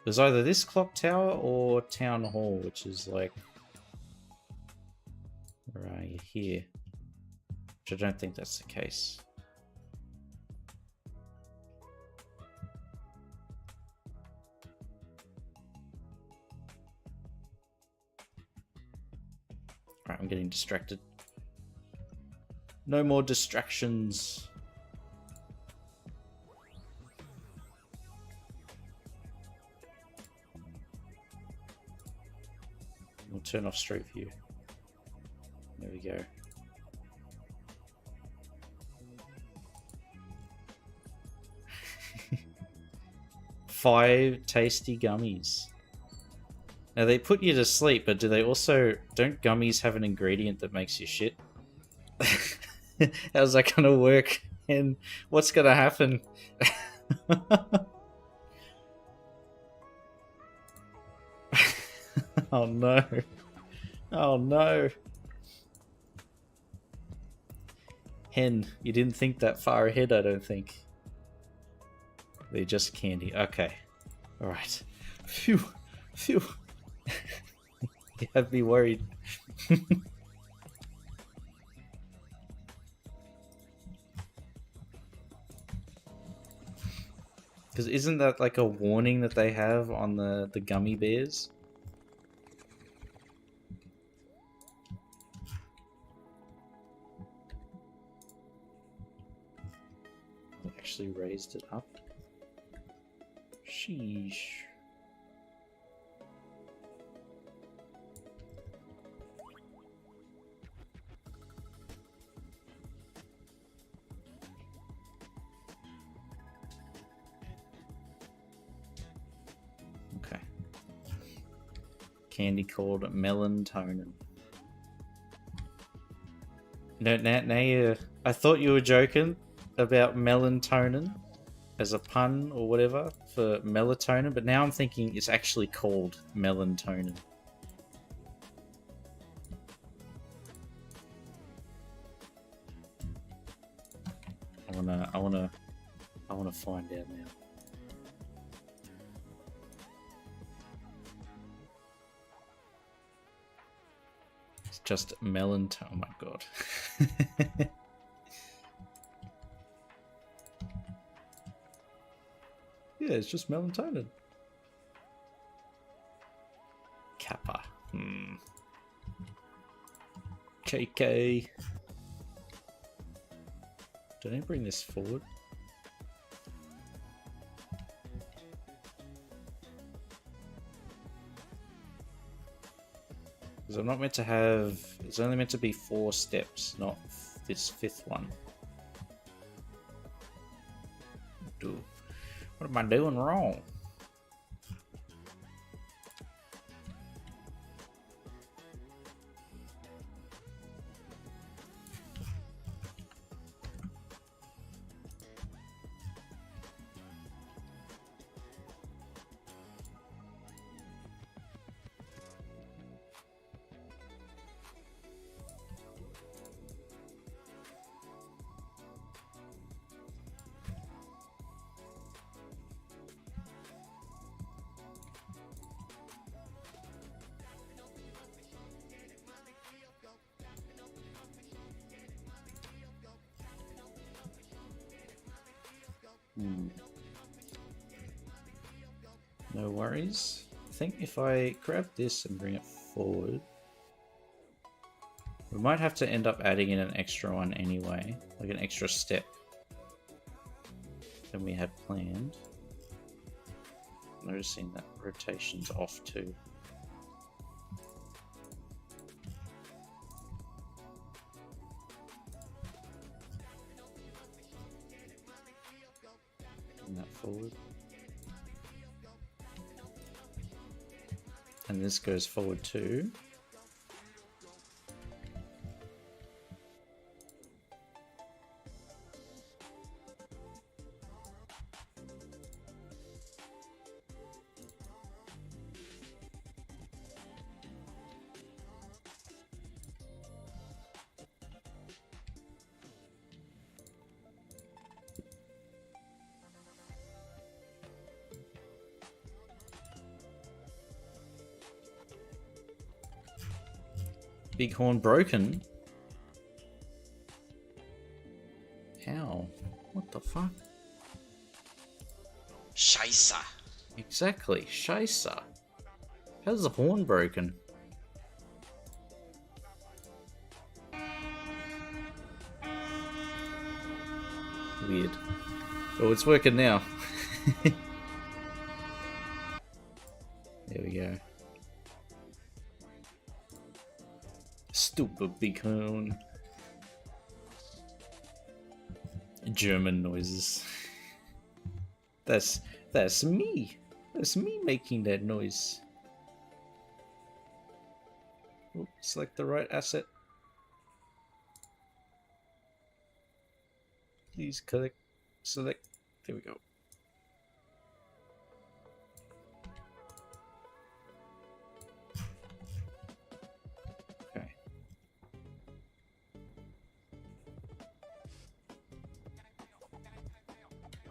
It was either this clock tower or Town Hall, which is like... Where are you? Here. Which I don't think that's the case. Alright, I'm getting distracted. No more distractions. We'll turn off Street View. There we go. Five tasty gummies. Now they put you to sleep, but do they also... Don't gummies have an ingredient that makes you shit? How's that gonna work? And what's gonna happen? Oh no. Oh no. Hen, you didn't think that far ahead, I don't think. They're just candy. Okay. Alright. Phew. Phew. You have me worried. Because isn't that like a warning that they have on the gummy bears? They actually raised it up. Sheesh. Okay. Candy called melatonin. No, now you... I thought you were joking about melatonin as a pun or whatever for melatonin, but now I'm thinking it's actually called melatonin. I wanna find out now. It's just melatonin. Oh my god. Yeah, it's just melatonin. Kappa. KK. Did I bring this forward? Because I'm not meant to have... It's only meant to be 4 steps, not this 5th one. What am I doing wrong? No worries. I think if I grab this and bring it forward, we might have to end up adding in an extra one anyway, like an extra step than we had planned. Noticing that rotation's off too. Bring that forward. And this goes forward too. Bighorn broken? How? What the fuck? Scheiße. Exactly, Scheiße. How's the horn broken? Weird. Oh, it's working now. There we go. Stupid bighorn. German noises. That's me. That's me making that noise. Oh, select the right asset. Please select. There we go. Okay.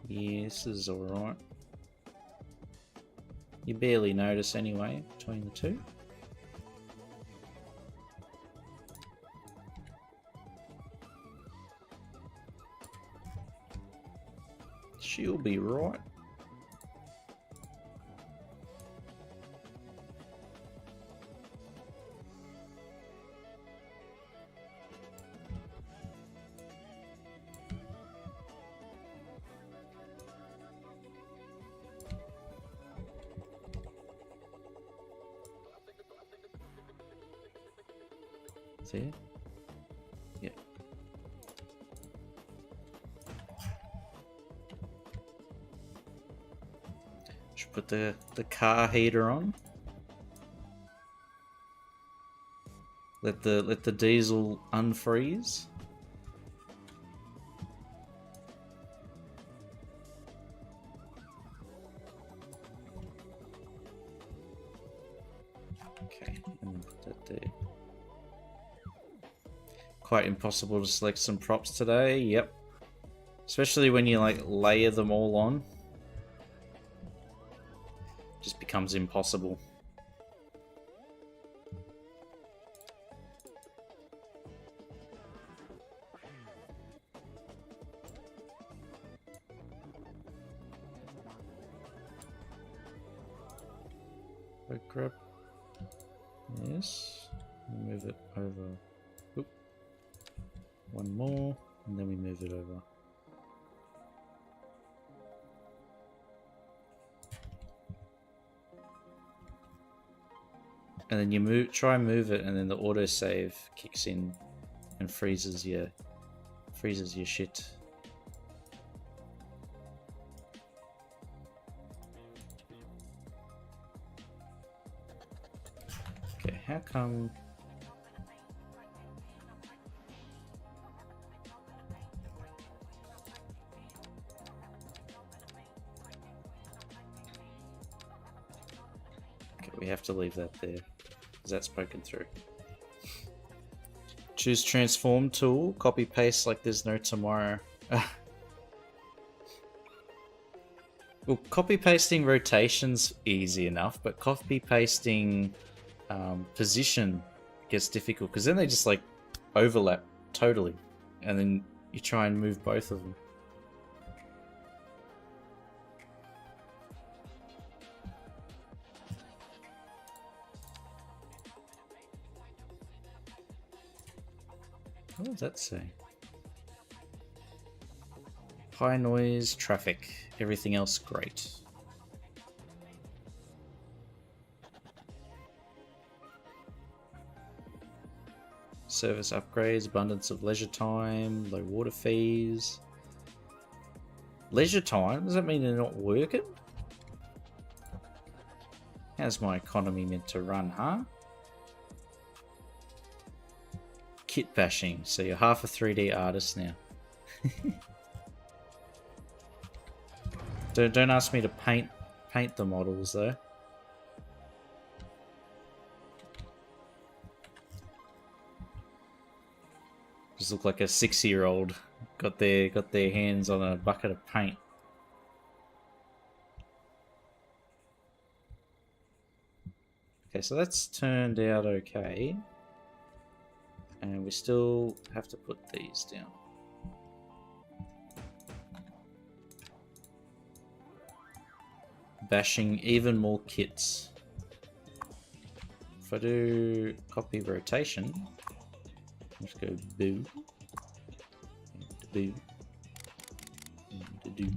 Yeah, this is alright. You barely notice anyway between the two. She'll be right. See it? Yeah. Should put the car heater on. Let the diesel unfreeze. Okay, and put that there. Quite impossible to select some props today. Yep. Especially when you like layer them all on. Just becomes impossible. Grab this, move it over. Oop. One more, and then we move it over. And then you try and move it, and then the autosave kicks in and freezes your shit. Okay, how come? Okay, we have to leave that there because that's broken through. Choose transform tool, copy paste like there's no tomorrow. Well, copy pasting rotation's easy enough, but copy pasting position gets difficult because then they just like overlap totally, and then you try and move both of them. What does that say? High noise, traffic, everything else great. Service upgrades, abundance of leisure time, low water fees. Leisure time? Does that mean they're not working? How's my economy meant to run, huh? Kit bashing. So you're half a 3D artist now. Don't ask me to paint the models though. Just look like a 6-year-old got their hands on a bucket of paint. Okay, so that's turned out okay. And we still have to put these down. Bashing even more kits. If I do copy rotation, let's go boo, boo, do.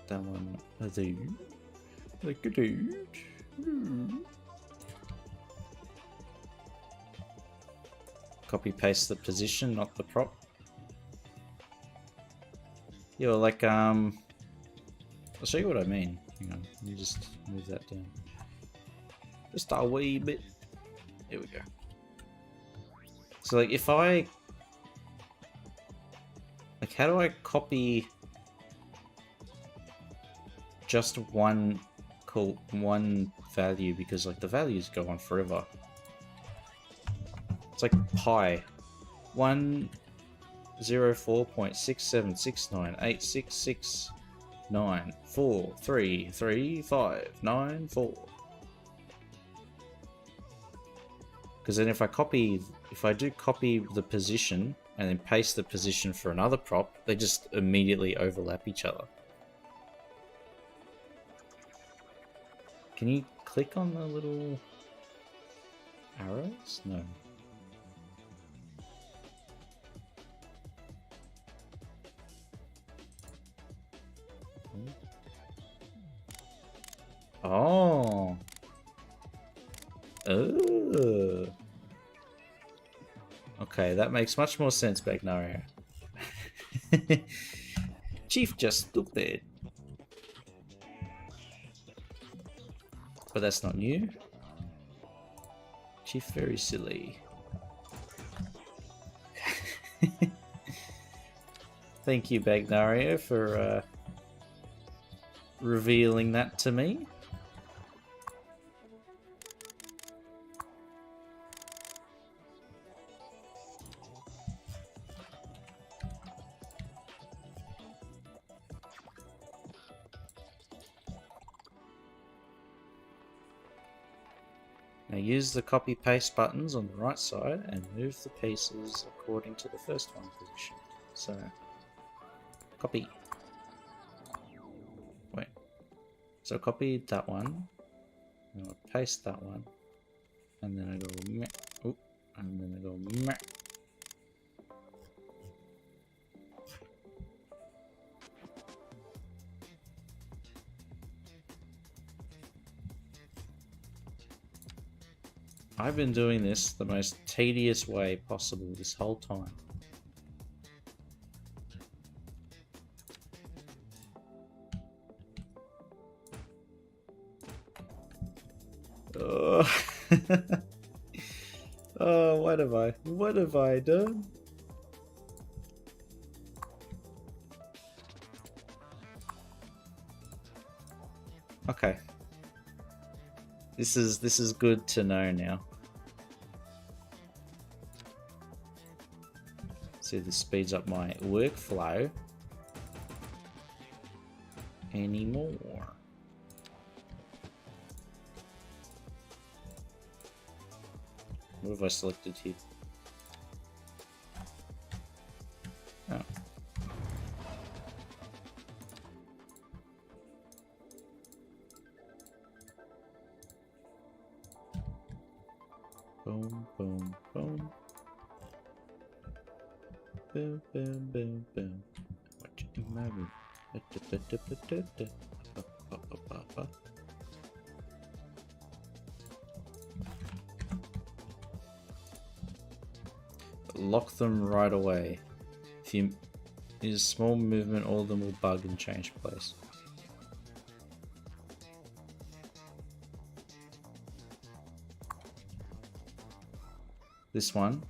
That one, a do, like a dude. Copy paste the position, not the prop. Yeah, like I'll show you what I mean. Hang on, let me just move that down. Just a wee bit. There we go. So like if I how do I copy just one value, because like the values go on forever. It's like pi 104.67698669433594. Because then if I do copy the position and then paste the position for another prop, they just immediately overlap each other. Can you click on the little arrows? No. Oh. Oh. Okay, that makes much more sense, Bagnaria. Chief just looked there. But that's not new. Chief very silly. Thank you, Bagnaria, for revealing that to me. Now use the copy paste buttons on the right side and move the pieces according to the first one position. So copy. Wait. So copy that one. And I'll paste that one. And then I go meh. Oop. And then I go meh. I've been doing this the most tedious way possible this whole time. Oh, oh, what have I done? Okay. This is good to know now. See, this speeds up my workflow anymore. What have I selected here? Oh. Boom, boom, boom. Boom, boom, boom, boom. What you in my room? lock them right away. If you use small movement, all of them will bug and change place. This one.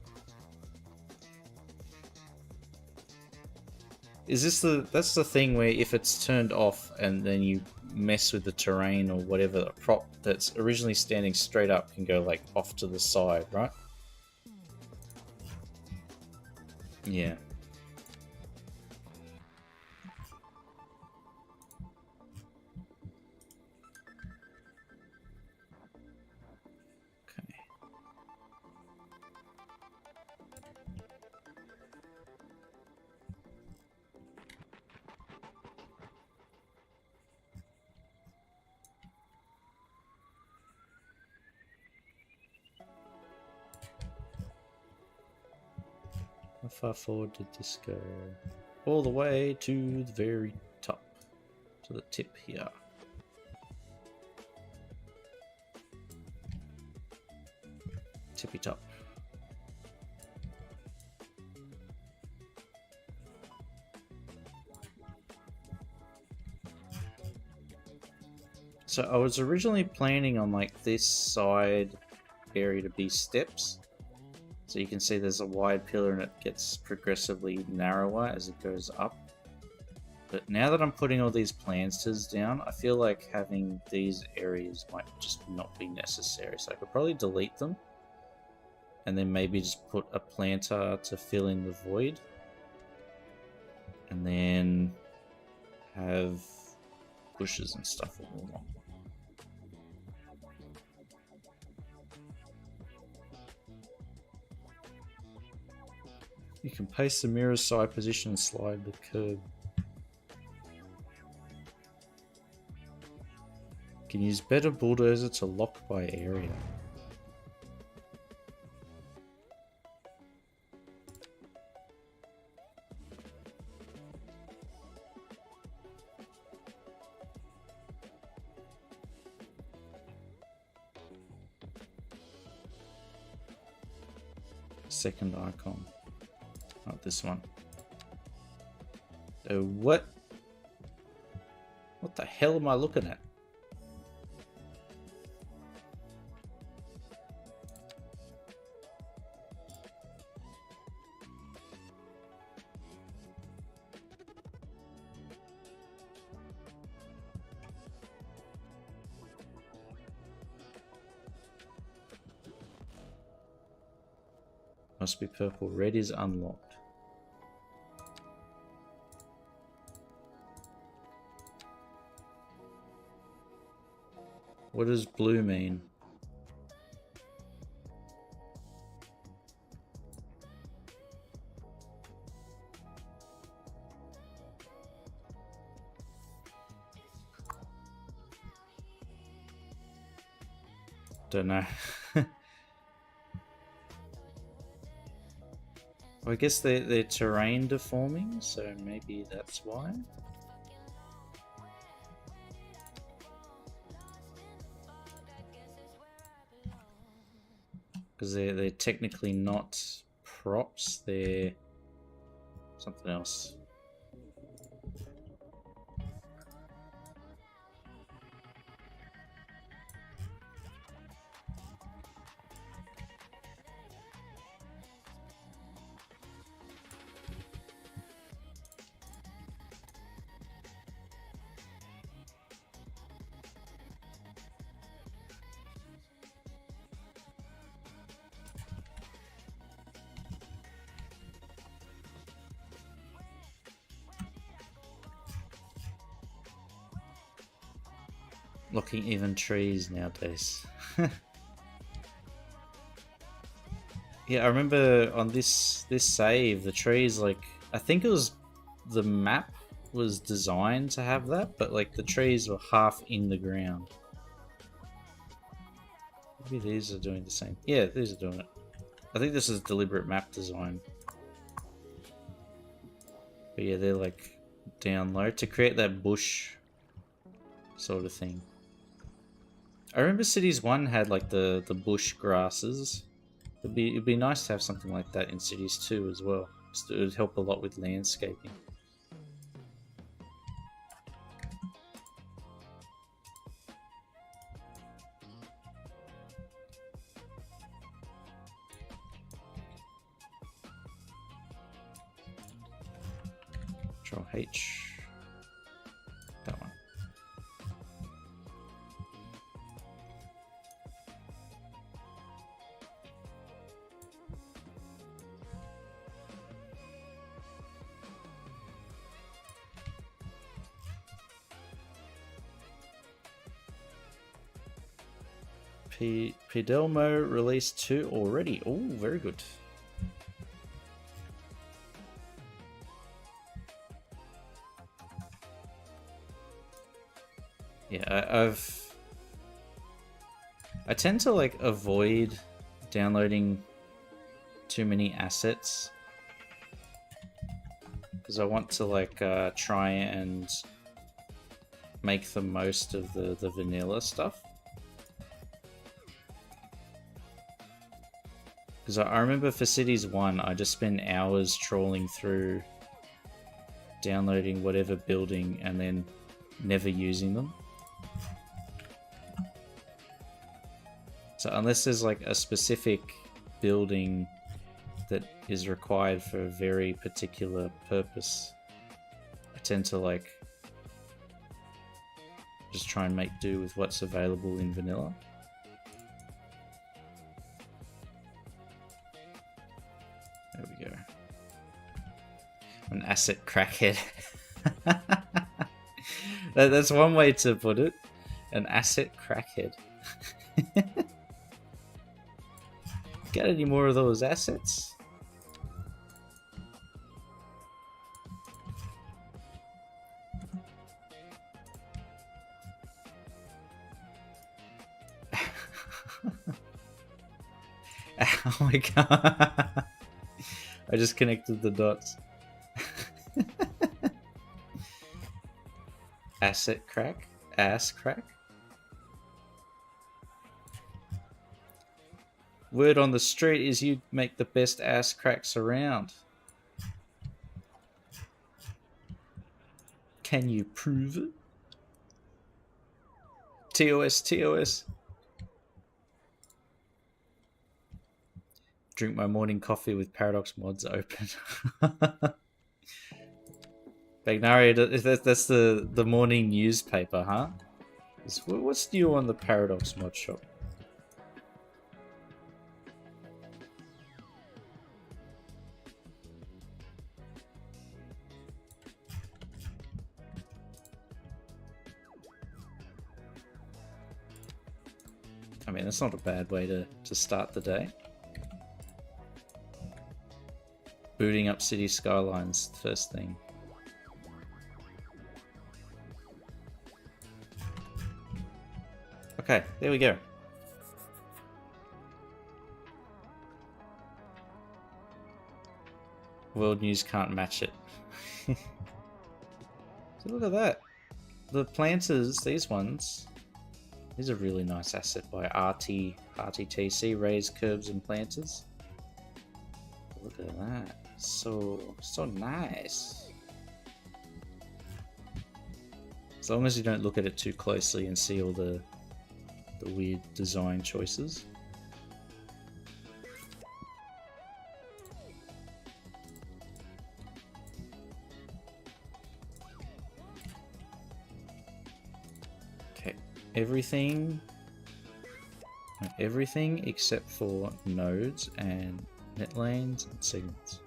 Is this that's the thing where if it's turned off and then you mess with the terrain or whatever, the prop that's originally standing straight up can go like off to the side, right? Yeah. Okay. How far forward did this go? All the way to the very top. To the tip here. Tippy top. So I was originally planning on like this side area to be steps. So you can see there's a wide pillar and it gets progressively narrower as it goes up. But now that I'm putting all these planters down, I feel like having these areas might just not be necessary. So I could probably delete them. And then maybe just put a planter to fill in the void. And then have bushes and stuff all along. You can paste the mirror side position and slide the curb. You can use better bulldozer to lock by area. Second icon. Not this one. So what? What the hell am I looking at? Must be purple. Red is unlocked. What does blue mean? Don't know. I guess they're terrain deforming, so maybe that's why. Because they're technically not props, they're something else. Locking even trees nowadays. Yeah, I remember on this save, the trees, like, I think it was the map was designed to have that, but like the trees were half in the ground. Maybe these are doing the same. Yeah, these are doing it. I think this is deliberate map design. But yeah, they're like down low to create that bush sort of thing. I remember Cities 1 had like the bush grasses, It'd be nice to have something like that in cities too as well. It would help a lot with landscaping. Control H. That one. Pidelmo released 2 already. Oh, very good. Yeah, I tend to like avoid downloading too many assets because I want to like try and make the most of the vanilla stuff. Because I remember for Cities 1, I just spent hours trawling through downloading whatever building and then never using them. So unless there's like a specific building that is required for a very particular purpose, I tend to like just try and make do with what's available in vanilla. There we go. An asset crackhead. That's one way to put it. An asset crackhead. Got any more of those assets? Oh my god. I just connected the dots. Asset crack? Ass crack? Word on the street is you make the best ass cracks around. Can you prove it? TOS, TOS. Drink my morning coffee with Paradox mods open. Bagnari, that's the morning newspaper, huh? What's new on the Paradox mod shop? I mean, that's not a bad way to start the day. Booting up City Skylines, first thing. Okay, there we go. World News can't match it. So look at that. The planters, these ones, these are really nice asset by RTTC, raised curbs and planters. Look at that. So nice. As long as you don't look at it too closely and see all the weird design choices. Okay, everything except for nodes and net lanes and segments.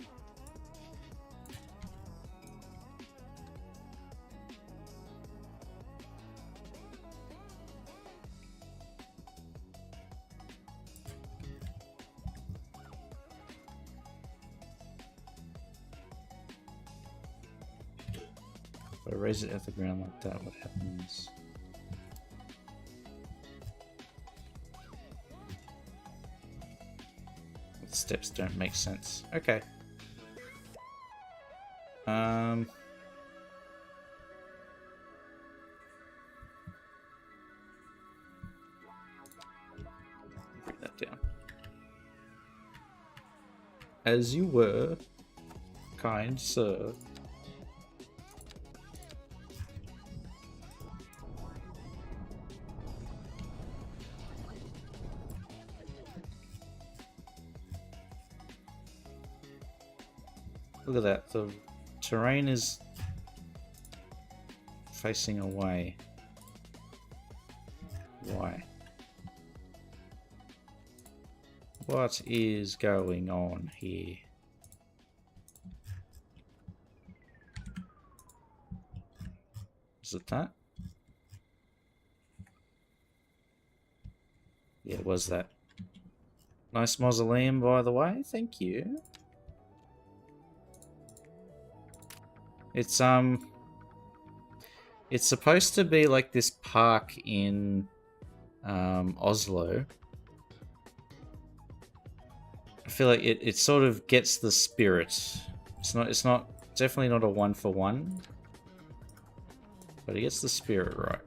If I raise it at the ground like that, what happens? The steps don't make sense. Okay. Bring that down. As you were, kind sir. Look at that, the terrain is facing away. Why? What is going on here? Is it that? Yeah, it was that. Nice mausoleum, by the way. Thank you. It's supposed to be like this park in Oslo. I feel like it sort of gets the spirit. It's not definitely not a 1-for-1, but it gets the spirit right.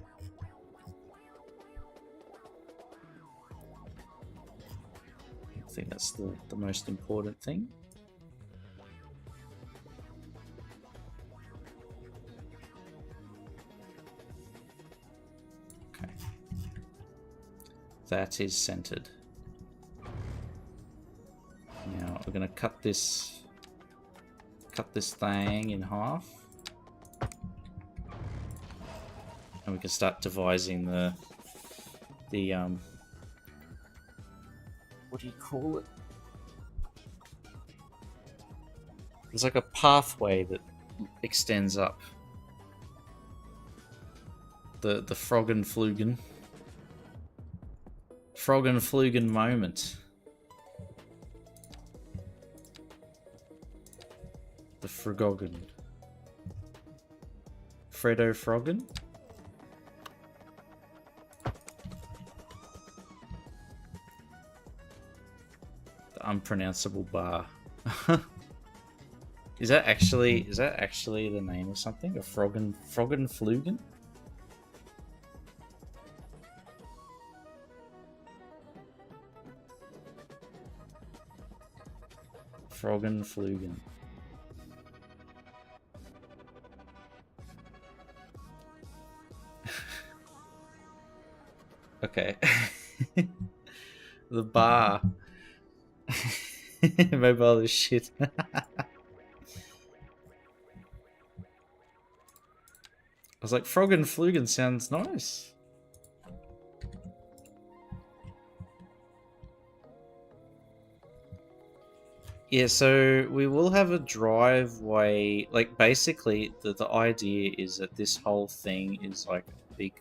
I think that's the most important thing. Okay. That is centered. Now we're gonna cut this thing in half. And we can start devising the what do you call it? There's like a pathway that extends up. The Froggenflugen moment. The Froggen. Fredo Froggen? The unpronounceable bar. Is that actually the name of something? A Froggenflugen? Froggenflugen. Okay. The bar. Mobile is shit. I was like, Froggenflugen sounds nice. Yeah, so we will have a driveway. Like, basically, the idea is that this whole thing is like a big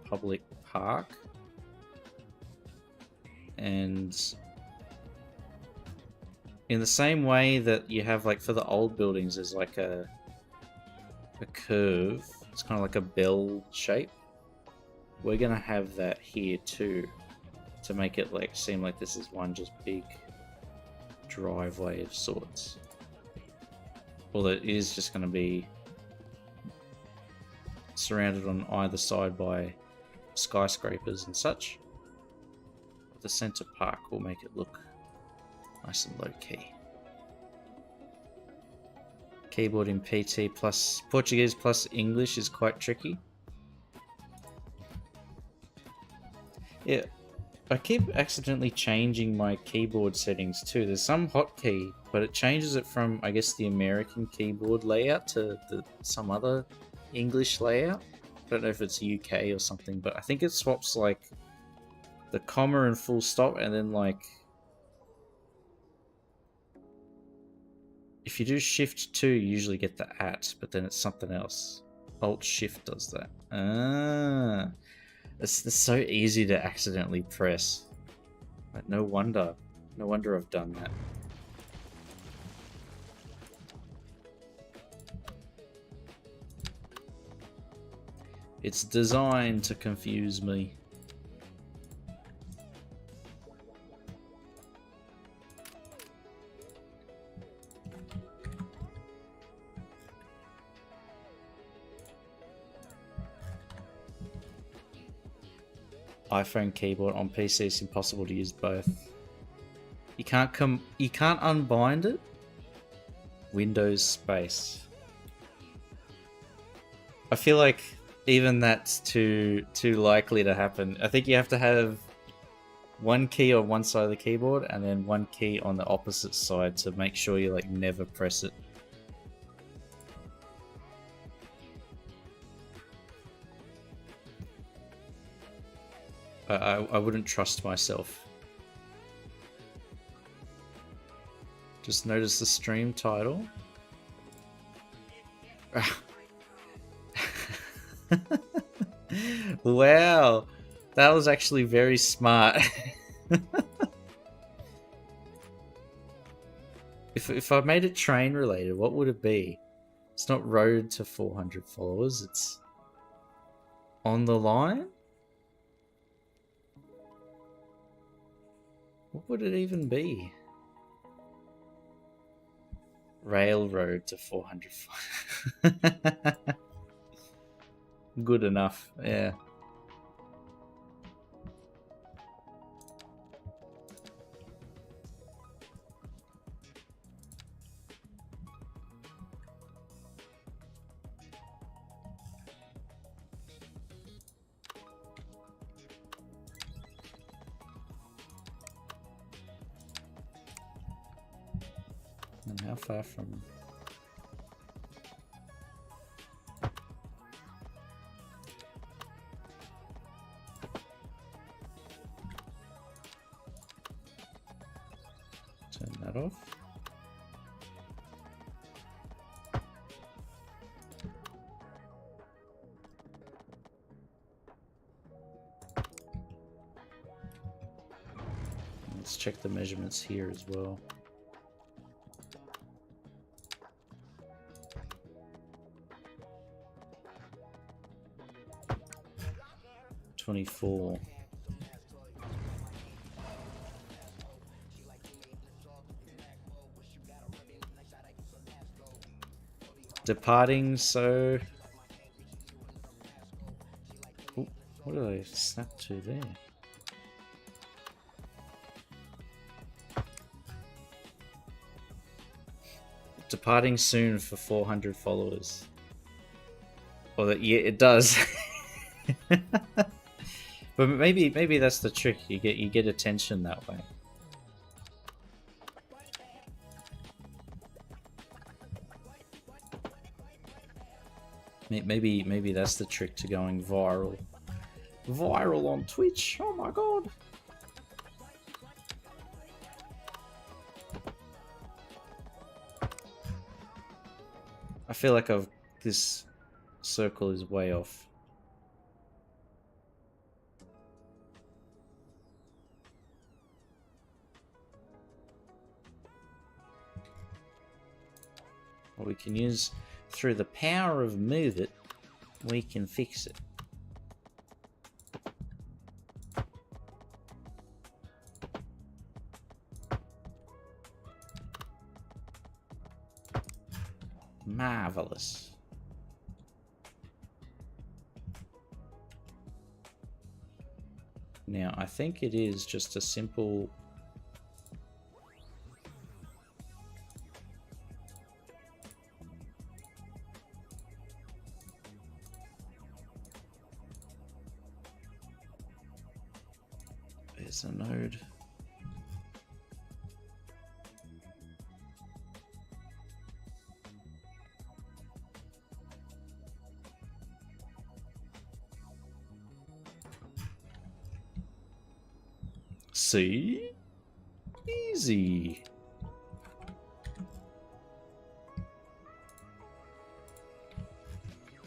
public park. And in the same way that you have, like, for the old buildings, there's like a curve. It's kind of like a bell shape. We're gonna have that here too, to make it like seem like this is one just big driveway of sorts. Well, it is just going to be surrounded on either side by skyscrapers and such. The center park will make it look nice and low-key. Keyboard in PT plus Portuguese plus English is quite tricky. Yeah, I keep accidentally changing my keyboard settings too. There's some hotkey, but it changes it from, I guess, the American keyboard layout to some other English layout. I don't know if it's UK or something, but I think it swaps like the comma and full stop, and then like if you do Shift 2, you usually get the @ but then it's something else. Alt Shift does that. Ah. It's so easy to accidentally press. Like, no wonder I've done that. It's designed to confuse me. iPhone keyboard on PC, it's impossible to use both. You can't unbind it. Windows space. I feel like even that's too likely to happen. I think you have to have one key on one side of the keyboard and then one key on the opposite side to make sure you like never press it. I wouldn't trust myself. Just notice the stream title. Wow, that was actually very smart. If I made it train related, what would it be? It's not road to 400 followers, it's on the line? What would it even be? Railroad to 400. Good enough, yeah. And how far from... Turn that off. Let's check the measurements here as well. 24. Departing, so... Ooh, what did I snap to there? Departing soon for 400 followers. Well, that, yeah, it does. But maybe that's the trick. You get attention that way. Maybe that's the trick to going viral. Viral on Twitch. Oh my god. I feel like this circle is way off. What we can use through the power of Move It, we can fix it. Marvelous. Now, I think it is just a simple... There's a node. See? Easy.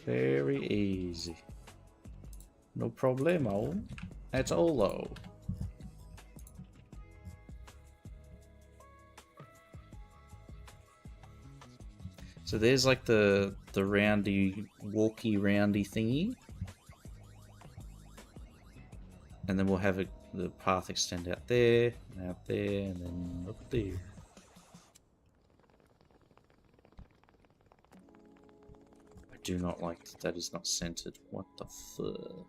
Very easy. No problemo. That's all though. So there's like the roundy, walky roundy thingy. And then we'll have it, the path extend out there, and then up there. I do not like that is not centered. What the fuck?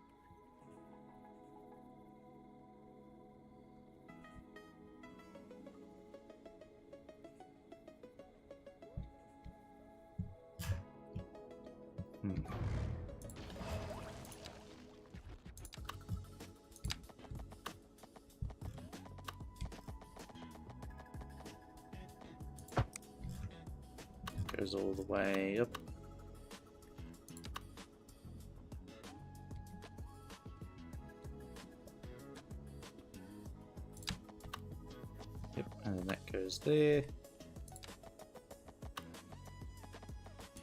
Goes all the way up. Yep, and then that goes there.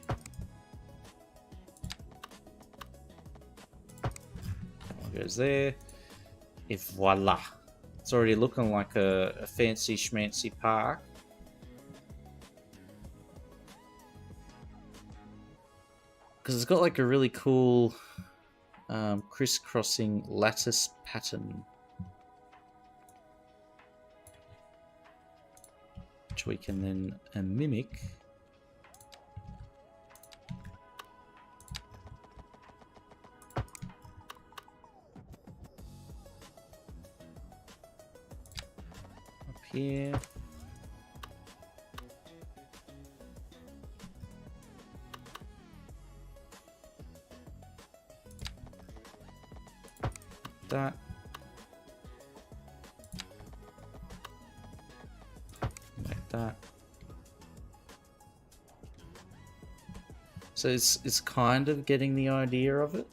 That one goes there. If voila. It's already looking like a fancy schmancy park. Because it's got like a really cool crisscrossing lattice pattern. Which we can then mimic. Up here. That. Like that. So it's kind of getting the idea of it.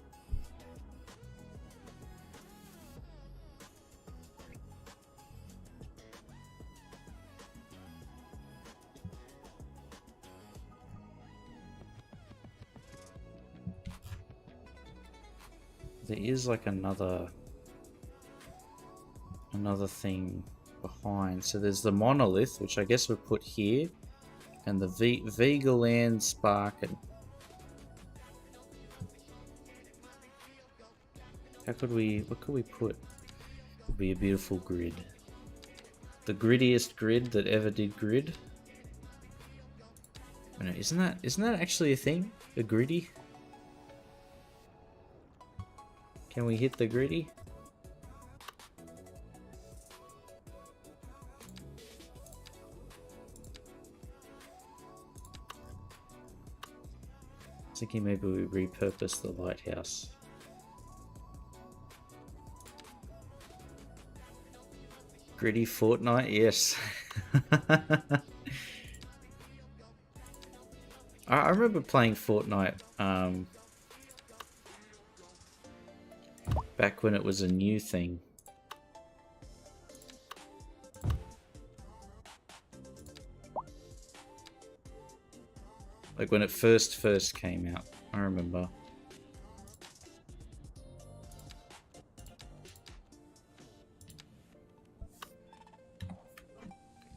There is like another thing behind. So there's the monolith, which I guess we'll put here, and the Vegaland Sparkin. What could we put? Would be a beautiful grid. The grittiest grid that ever did grid. I know, isn't that actually a thing? A gritty? Can we hit the gritty? Thinking maybe we repurpose the lighthouse. Gritty Fortnite, yes. I remember playing Fortnite back when it was a new thing. Like when it first came out, I remember.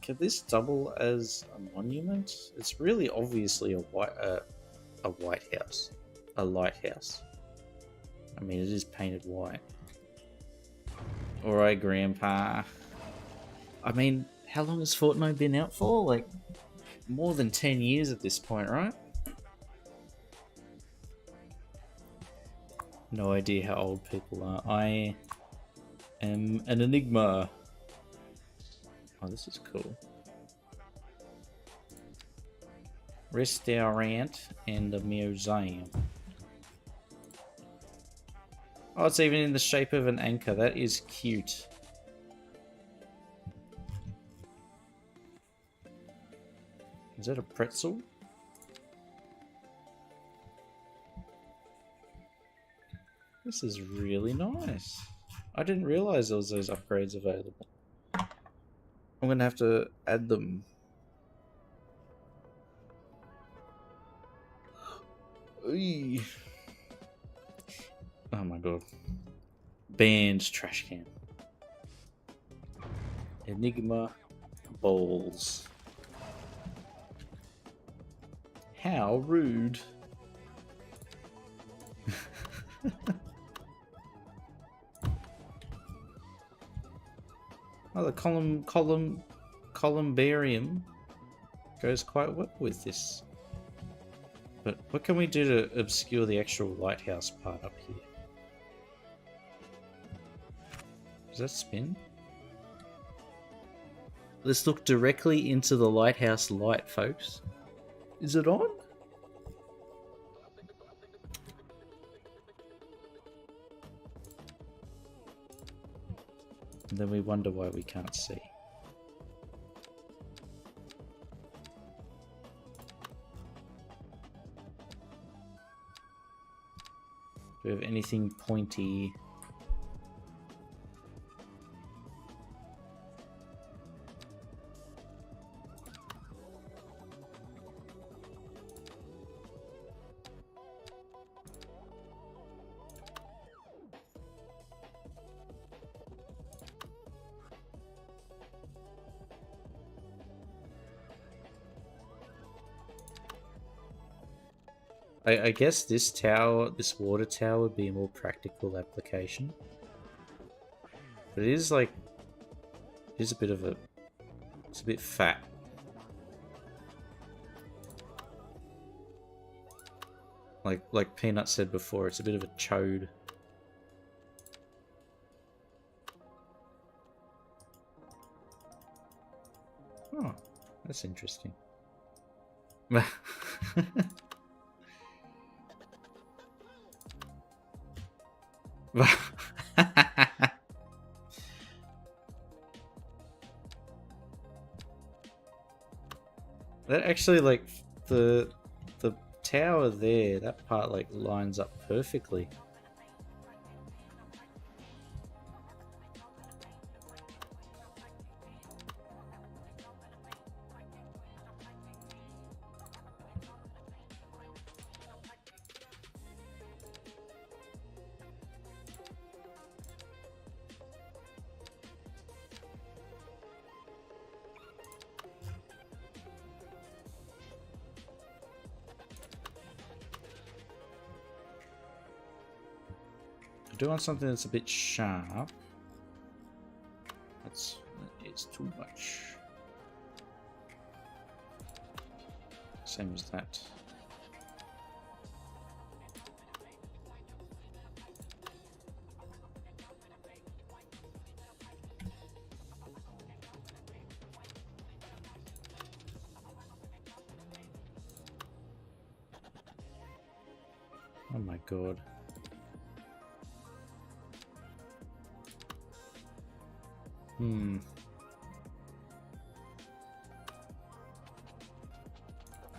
Could this double as a monument? It's really obviously a white house, a lighthouse. I mean, it is painted white. Alright, Grandpa. I mean, how long has Fortnite been out for? Like, more than 10 years at this point, right? No idea how old people are. I am an enigma. Oh, this is cool. Restaurant and a museum. Oh, it's even in the shape of an anchor. That is cute. Is that a pretzel? This is really nice. I didn't realize there was those upgrades available. I'm gonna have to add them. Oy. Oh my god. Banned trash can. Enigma bowls. How rude. Oh, the columbarium goes quite well with this. But what can we do to obscure the actual lighthouse part up here? Does that spin? Let's look directly into the lighthouse light, folks. Is it on? And then we wonder why we can't see. you have anything pointy? I guess this tower, this water tower would be a more practical application. But it is like, it is a bit of a, it's a bit fat. Like Peanut said before, it's a bit of a chode. Oh, that's interesting. That actually, like, the tower there, that part like lines up perfectly. I do want something that's a bit sharp. That is too much. Same as that. Oh my god.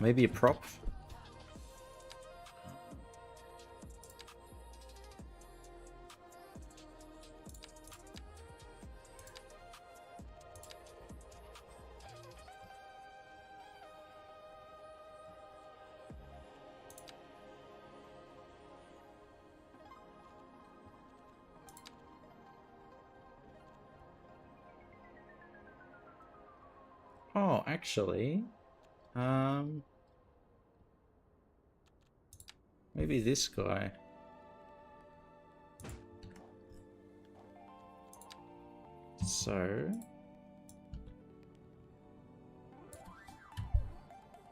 Maybe a prop? Oh, actually, maybe this guy. So,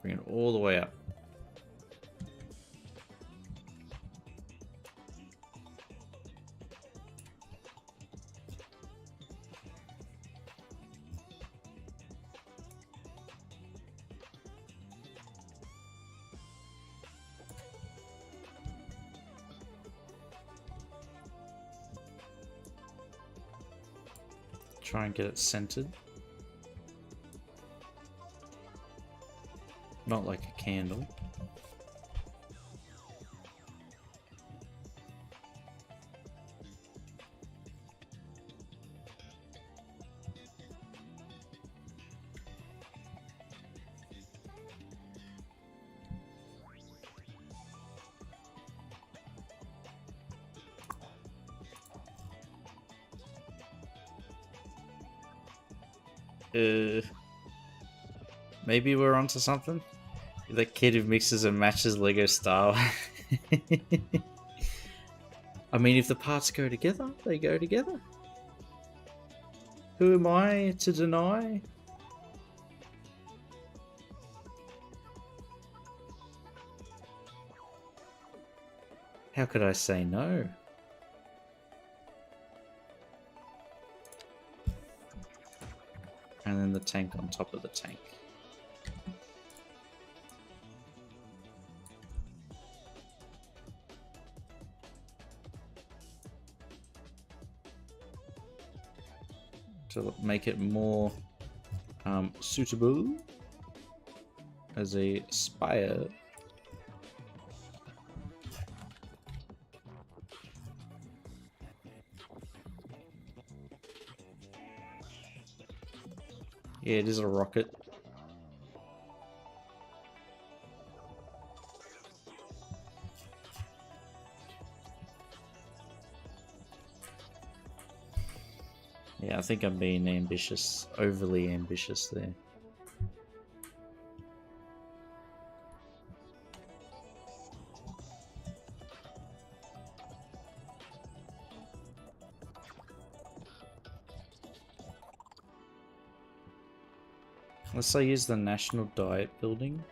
bring it all the way up. Try and get it centered. Not like a candle. Maybe we're onto something. The kid who mixes and matches Lego style. I mean, if the parts go together, they go together. Who am I to deny? How could I say no? And then the tank on top of the tank. To make it more suitable as a spire. Yeah, it is a rocket. Yeah, I think I'm being ambitious, overly ambitious there. Unless I use the National Diet Building.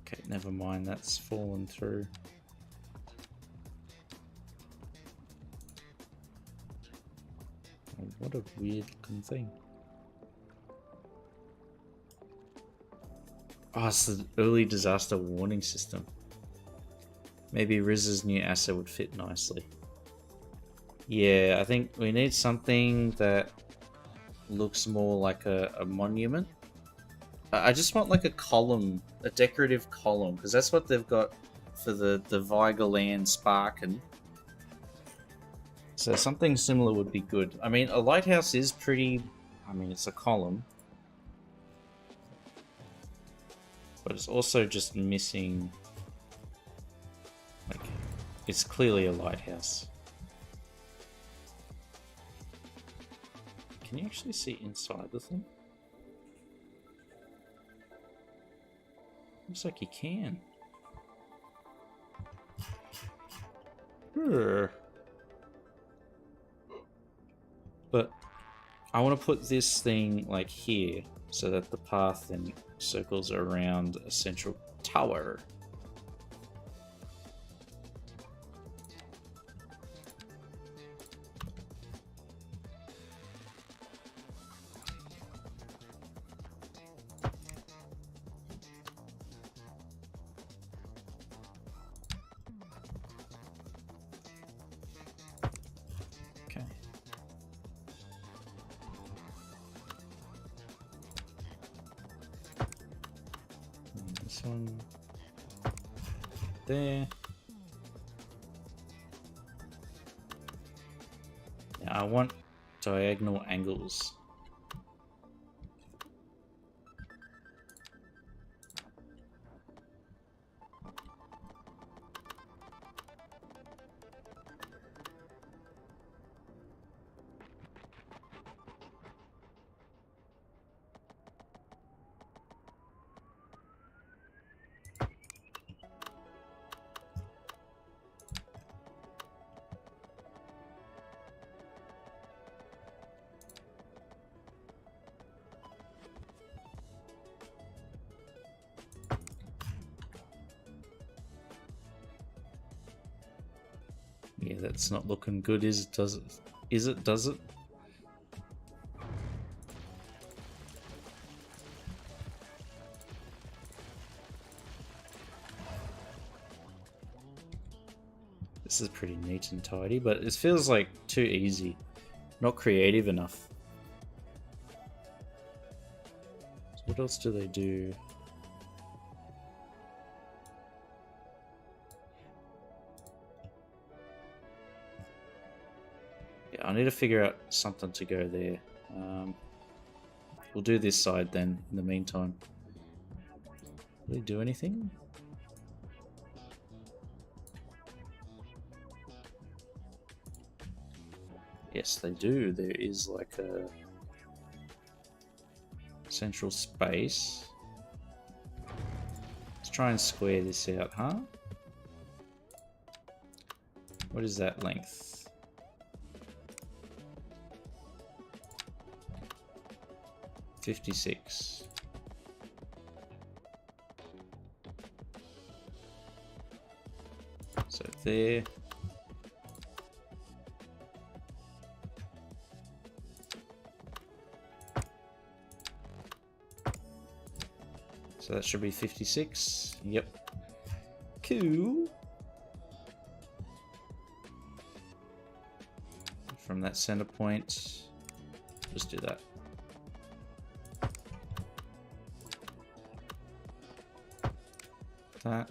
Okay, never mind, that's fallen through. Oh, what a weird looking thing. Oh, it's the early disaster warning system. Maybe Riz's new asset would fit nicely. Yeah, I think we need something that looks more like a monument. I just want like a column, a decorative column, because that's what they've got for the Vigerland Sparken. So something similar would be good. I mean, a lighthouse is pretty... I mean, it's a column. But it's also just missing... Like, it's clearly a lighthouse. Can you actually see inside the thing? Looks like you can. But I want to put this thing like here so that the path then circles around a central tower. One there. Now I want diagonal angles. Yeah, that's not looking good, is it? Does it? Is it? Does it? This is pretty neat and tidy, but it feels like too easy. Not creative enough. So what else do they do? Yeah, I need to figure out something to go there. We'll do this side then, in the meantime. Do they do anything? Yes, they do. There is like a central space. Let's try and square this out, huh? What is that length? 56. So there. So that should be 56. Yep. Cool. From that center point, just do that. That.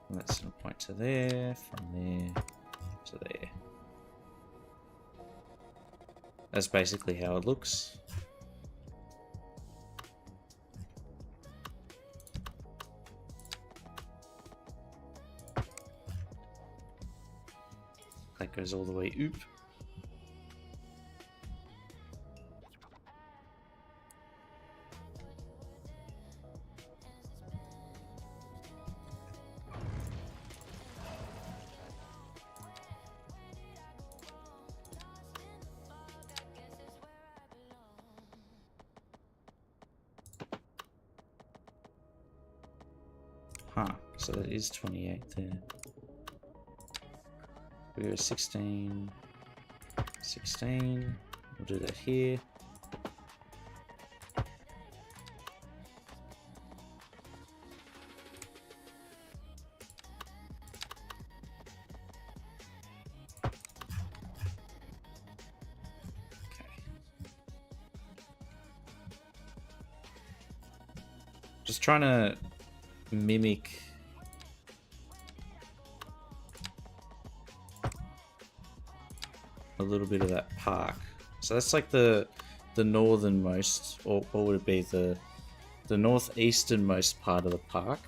From that center point to there, from there to there. That's basically how it looks. That goes all the way oop. Huh, so that is 28 there. We're 16, 16, we'll do that here. Just trying to mimic a little bit of that park. So that's like the northernmost, or what would it be, the northeasternmost part of the park.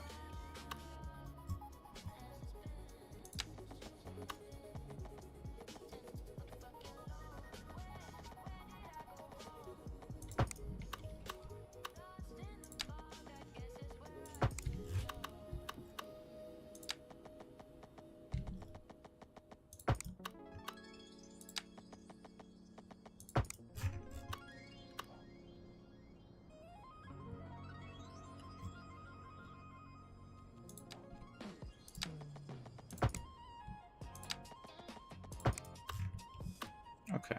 Okay.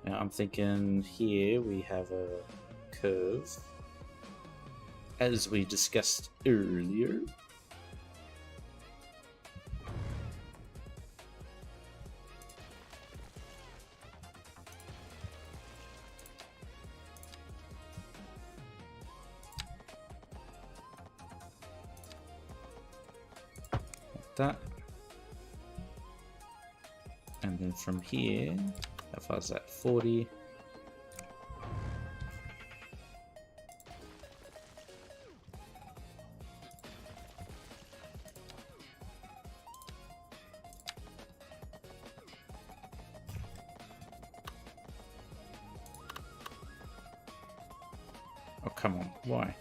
Now I'm thinking here we have a curve, as we discussed earlier. That, and then from here, how far is that? 40. Oh, come on, why?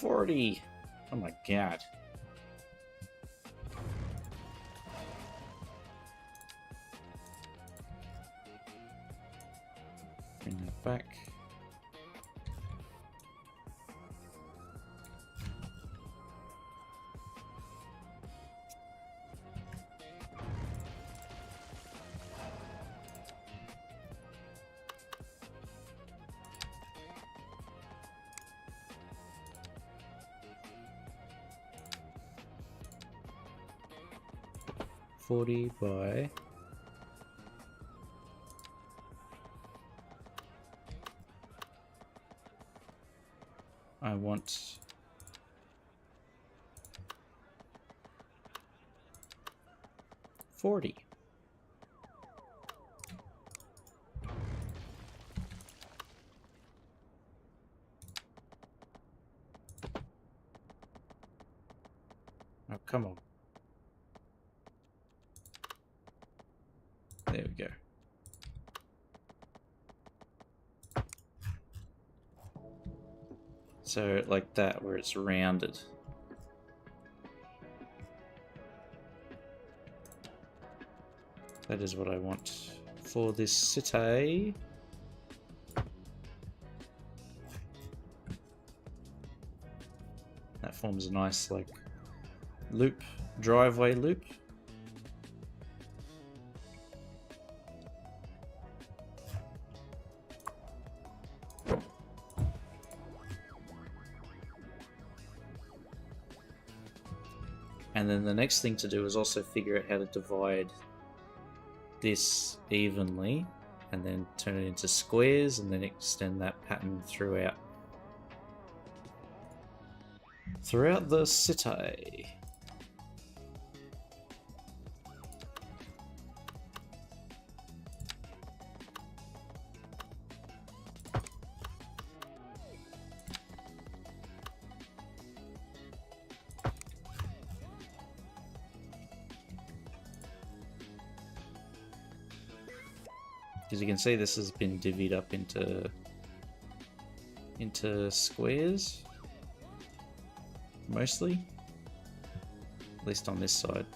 $40. Oh my god. Bring that back. $40 by I want $40. Oh, come on. There we go. So, like that, where it's rounded. That is what I want for this city. That forms a nice, like, loop, driveway loop. And then the next thing to do is also figure out how to divide this evenly and then turn it into squares and then extend that pattern throughout the city. As you can see, this has been divvied up into squares, mostly, at least on this side.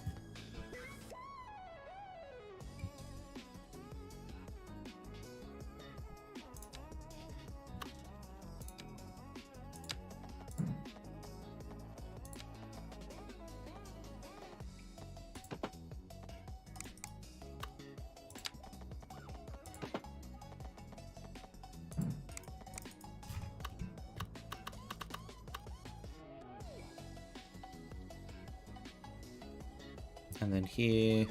And then here,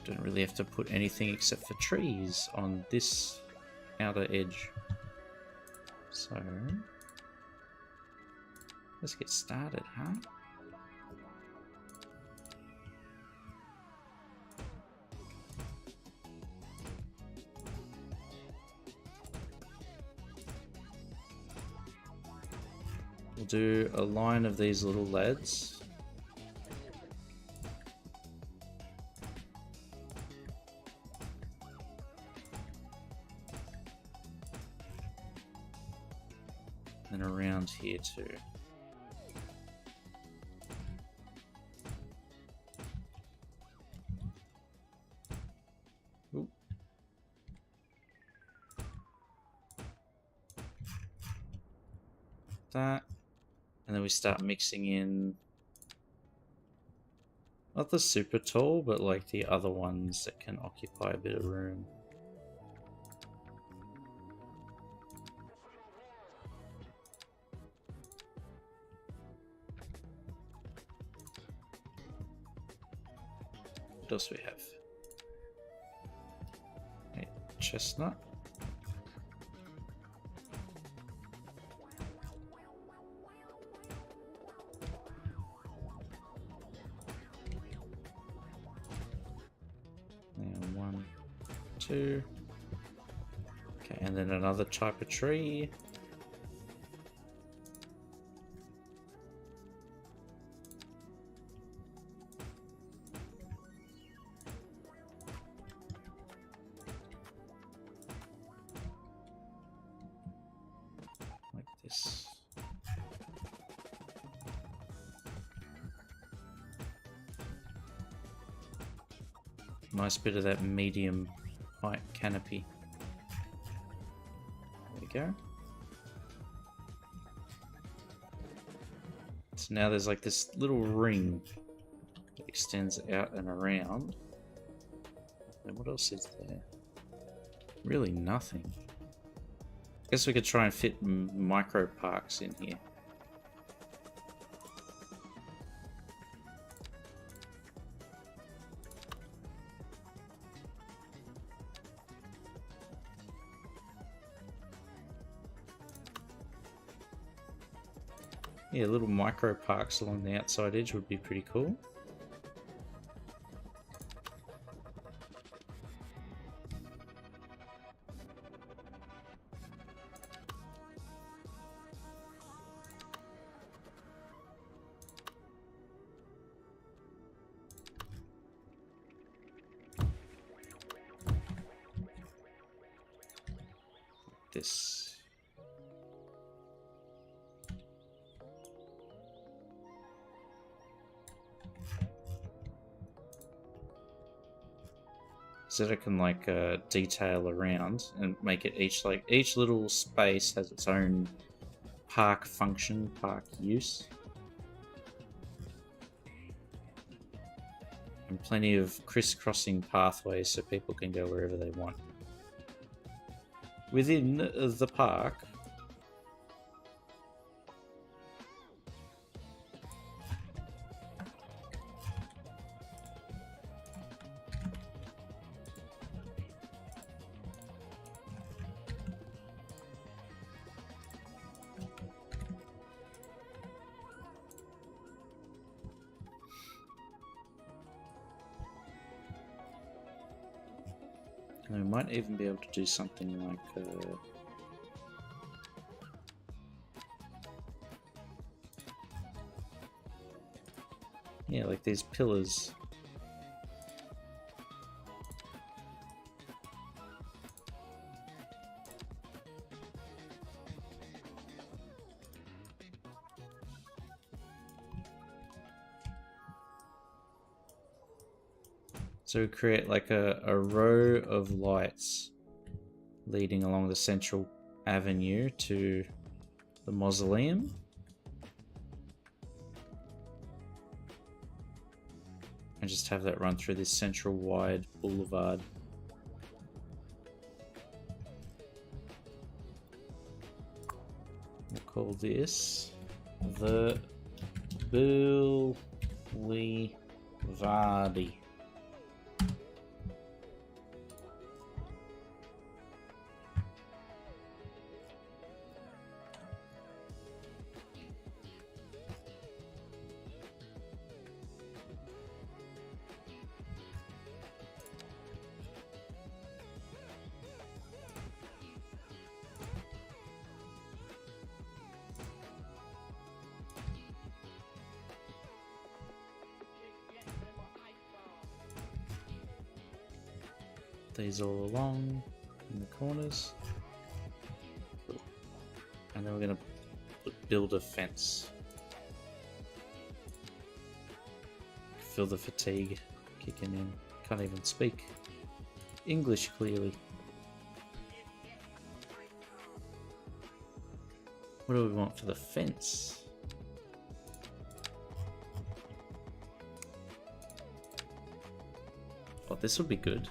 don't really have to put anything except for trees on this outer edge. So, let's get started, huh? We'll do a line of these little lads. And around here too. Ooh. That. And then we start mixing in, not the super tall, but like the other ones that can occupy a bit of room. What else do we have? Okay, chestnut. And 1, 2. Okay, and then another type of tree. Like this. Nice bit of that medium height canopy. There we go. So now there's like this little ring that extends out and around. And what else is there? Really nothing. I guess we could try and fit micro parks in here. Yeah, little micro parks along the outside edge would be pretty cool. this. So that it can like detail around and make it each little space has its own park function, park use. And plenty of crisscrossing pathways so people can go wherever they want. Within the park, and we might even be able to do something like yeah, like these pillars. So create like a row of lights leading along the central avenue to the mausoleum. And just have that run through this central wide boulevard. We'll call this the Boulevard. These all along in the corners, and then we're going to build a fence. Feel the fatigue kicking in. Can't even speak English clearly. What do we want for the fence? Oh, this would be good.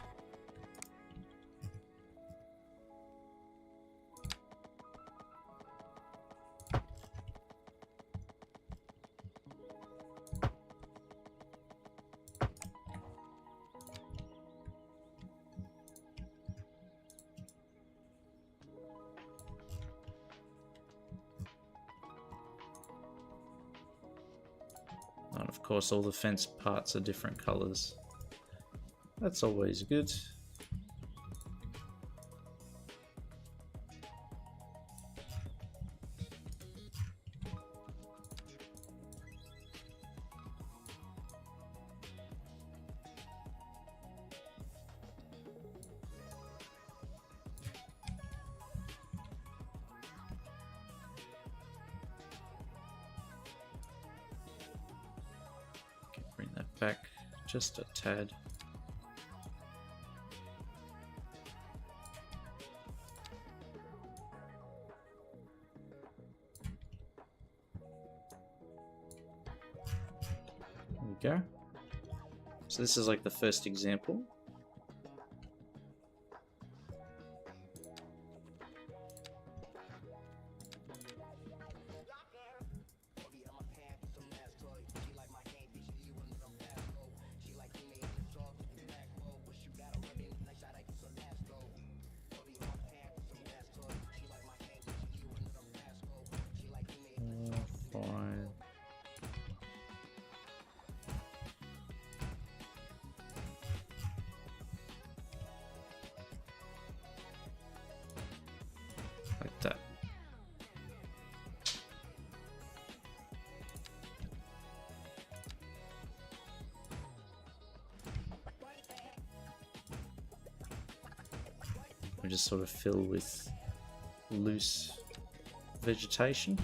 And of course all the fence parts are different colours. That's always good. Bring that back just a tad. There we go. So this is like the first example. Fine. Like that. We just sort of fill with loose vegetation.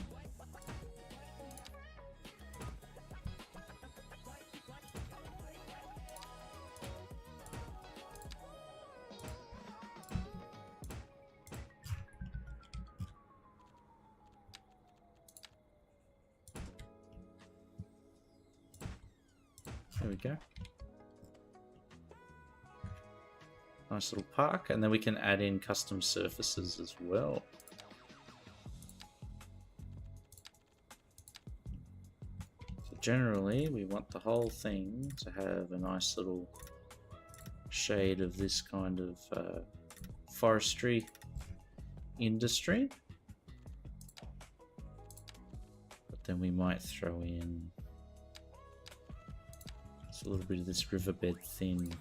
There we go. Nice little park, and then we can add in custom surfaces as well. So generally, we want the whole thing to have a nice little shade of this kind of forestry industry. But then we might throw in a little bit of this riverbed thing.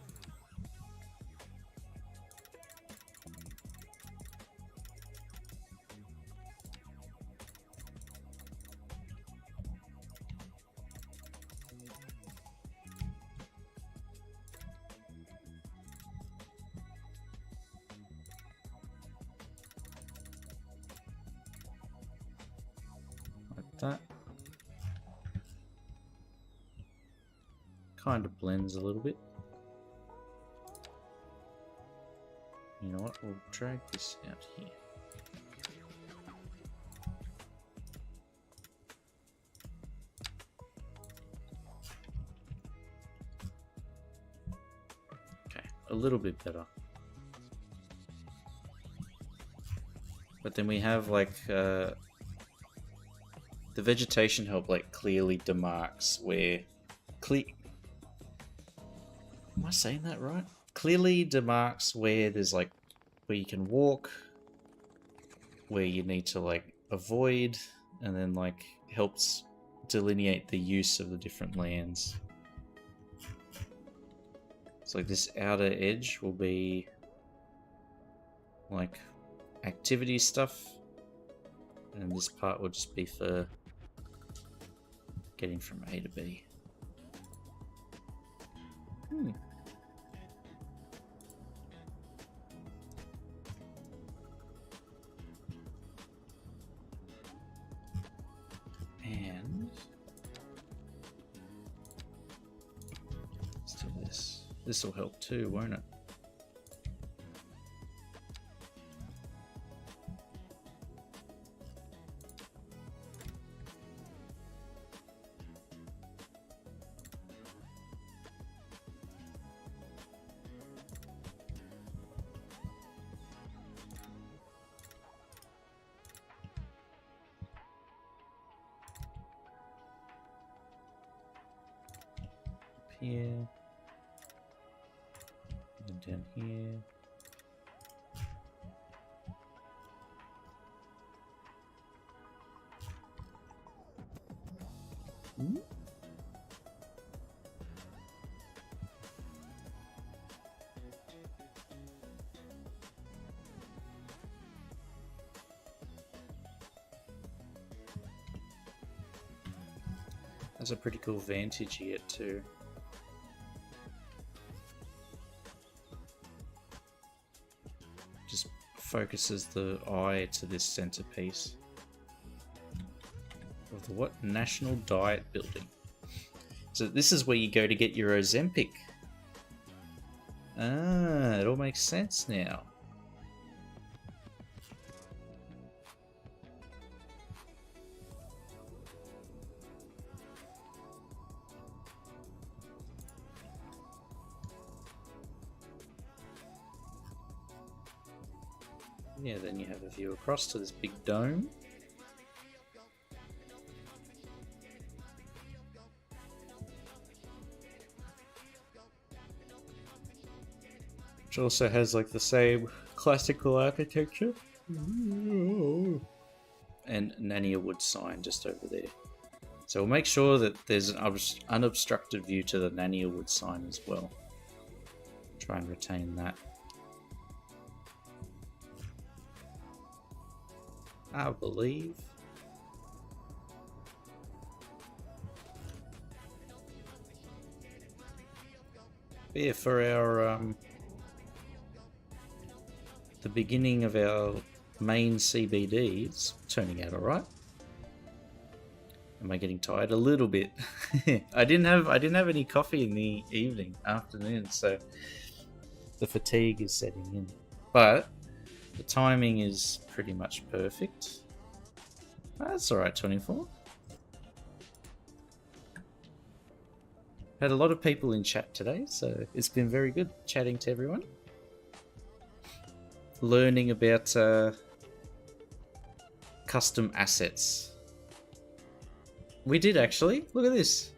Like that. Kind of blends a little bit. You know what? We'll drag this out here. Okay, a little bit better. But then we have like the vegetation help like clearly demarks where Am I saying that right? Clearly demarks where there's like where you can walk, where you need to like avoid, and then like helps delineate the use of the different lands. So like this outer edge will be like activity stuff, and this part will just be for getting from A to B. And let's do this. This will help too, won't it? Here and down here. That's a pretty cool vantage here too. Just focuses the eye to this centerpiece of the what? National Diet Building. So this is where you go to get your Ozempic. Ah, it all makes sense now. Yeah, then you have a view across to this big dome. Which also has like the same classical architecture. And Nania Wood sign just over there. So we'll make sure that there's an unobstructed view to the Nania Wood sign as well. Try and retain that. I believe. But yeah, for our the beginning of our main CBD, it's turning out alright. Am I getting tired? A little bit. I didn't have any coffee in the afternoon, so the fatigue is setting in. But the timing is pretty much perfect. That's alright, 24. Had a lot of people in chat today, so it's been very good chatting to everyone. Learning about custom assets. We did actually. Look at this.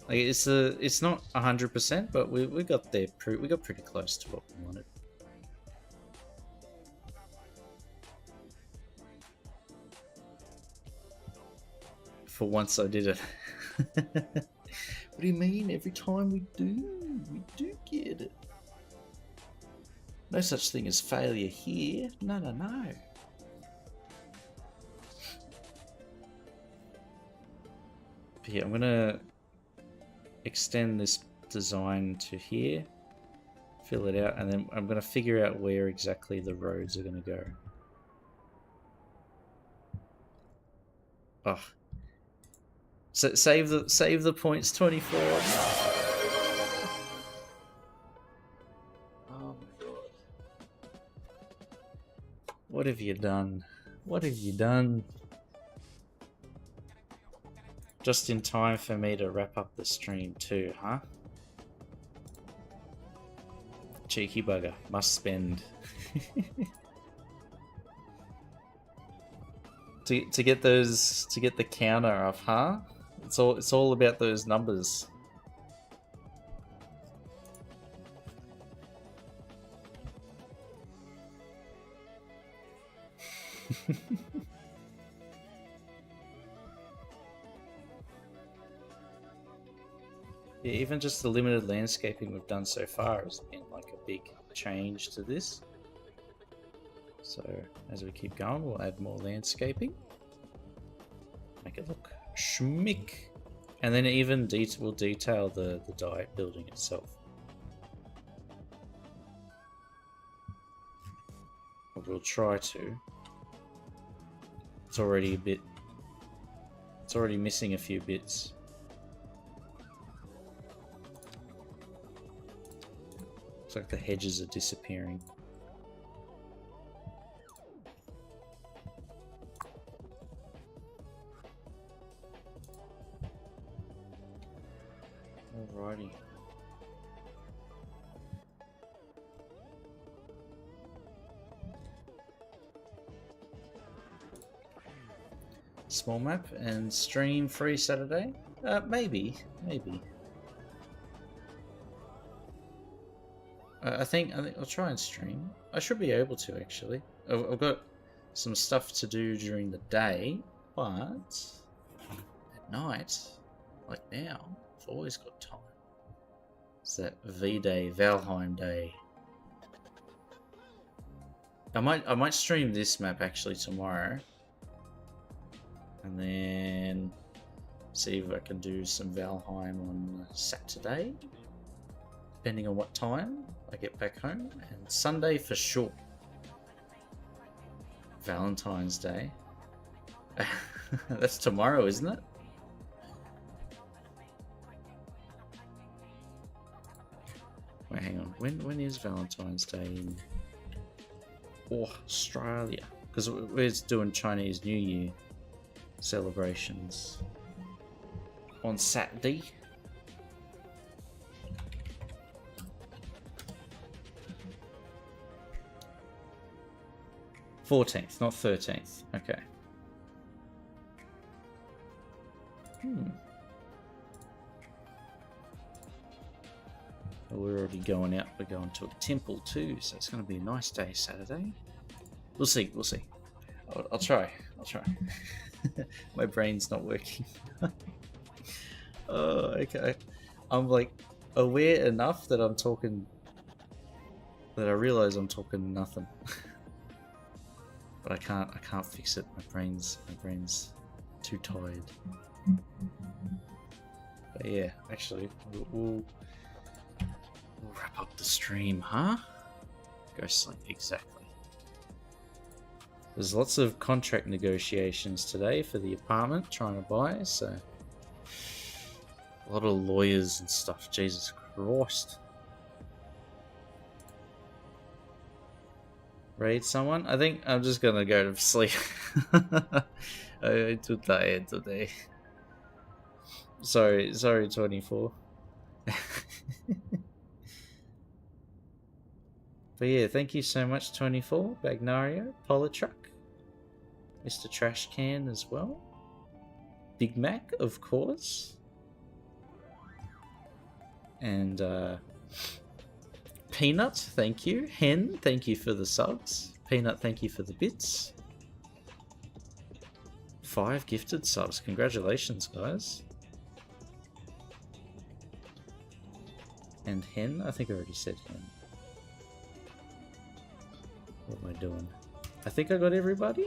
Like it's not 100%, but we got there. We got pretty close to what we wanted. For once, I did it. What do you mean? Every time we do get it. No such thing as failure here. No. But yeah, I'm gonna extend this design to here, fill it out, and then I'm gonna figure out where exactly the roads are gonna go. Oh. So save the points, 24. Oh my god. What have you done? What have you done? Just in time for me to wrap up the stream too, huh? Cheeky bugger. Must spend. to get the counter up, huh? It's all about those numbers. Yeah, even just the limited landscaping we've done so far has been like a big change to this. So as we keep going, we'll add more landscaping. Make it look schmick. And then even we'll detail the diet building itself. Or we'll try to. It's already missing a few bits. Looks like the hedges are disappearing. Alrighty. Small map and stream free Saturday? Maybe. I think I'll try and stream. I should be able to actually. I've got some stuff to do during the day, but at night, like now, I've always got time. It's that V-Day, Valheim Day. I might stream this map actually tomorrow, and then see if I can do some Valheim on Saturday, depending on what time I get back home, and Sunday for sure. Valentine's Day. That's tomorrow, isn't it? Wait, hang on. When is Valentine's Day in Australia? Because we're doing Chinese New Year celebrations on Saturday. $14th, not 13th. Okay. Well, we're already going out. We're going to a temple too, so it's going to be a nice day Saturday. We'll see. I'll try. My brain's not working. Oh, okay. I'm like aware enough that I'm talking, that I realize I'm talking nothing. But I can't fix it. My brain's too tired. But yeah, actually, we'll wrap up the stream, huh? Ghostling, exactly. There's lots of contract negotiations today for the apartment trying to buy, so a lot of lawyers and stuff. Jesus Christ. Raid someone? I think I'm just gonna go to sleep. I'm too tired today. Sorry, 24. But yeah, thank you so much, 24, Bagnario, Polytruck, Mr. Trash Can as well, Big Mac, of course, and Peanut, thank you, Hen, thank you for the subs, Peanut, thank you for the bits, 5 gifted subs, congratulations guys, and Hen, I think I already said Hen. What am I doing? I think I got everybody.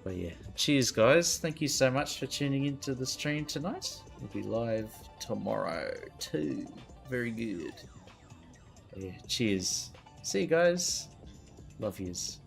But yeah, cheers guys. Thank you so much for tuning into the stream tonight. We'll be live tomorrow too. Very good. But yeah, cheers. See you guys. Love yous.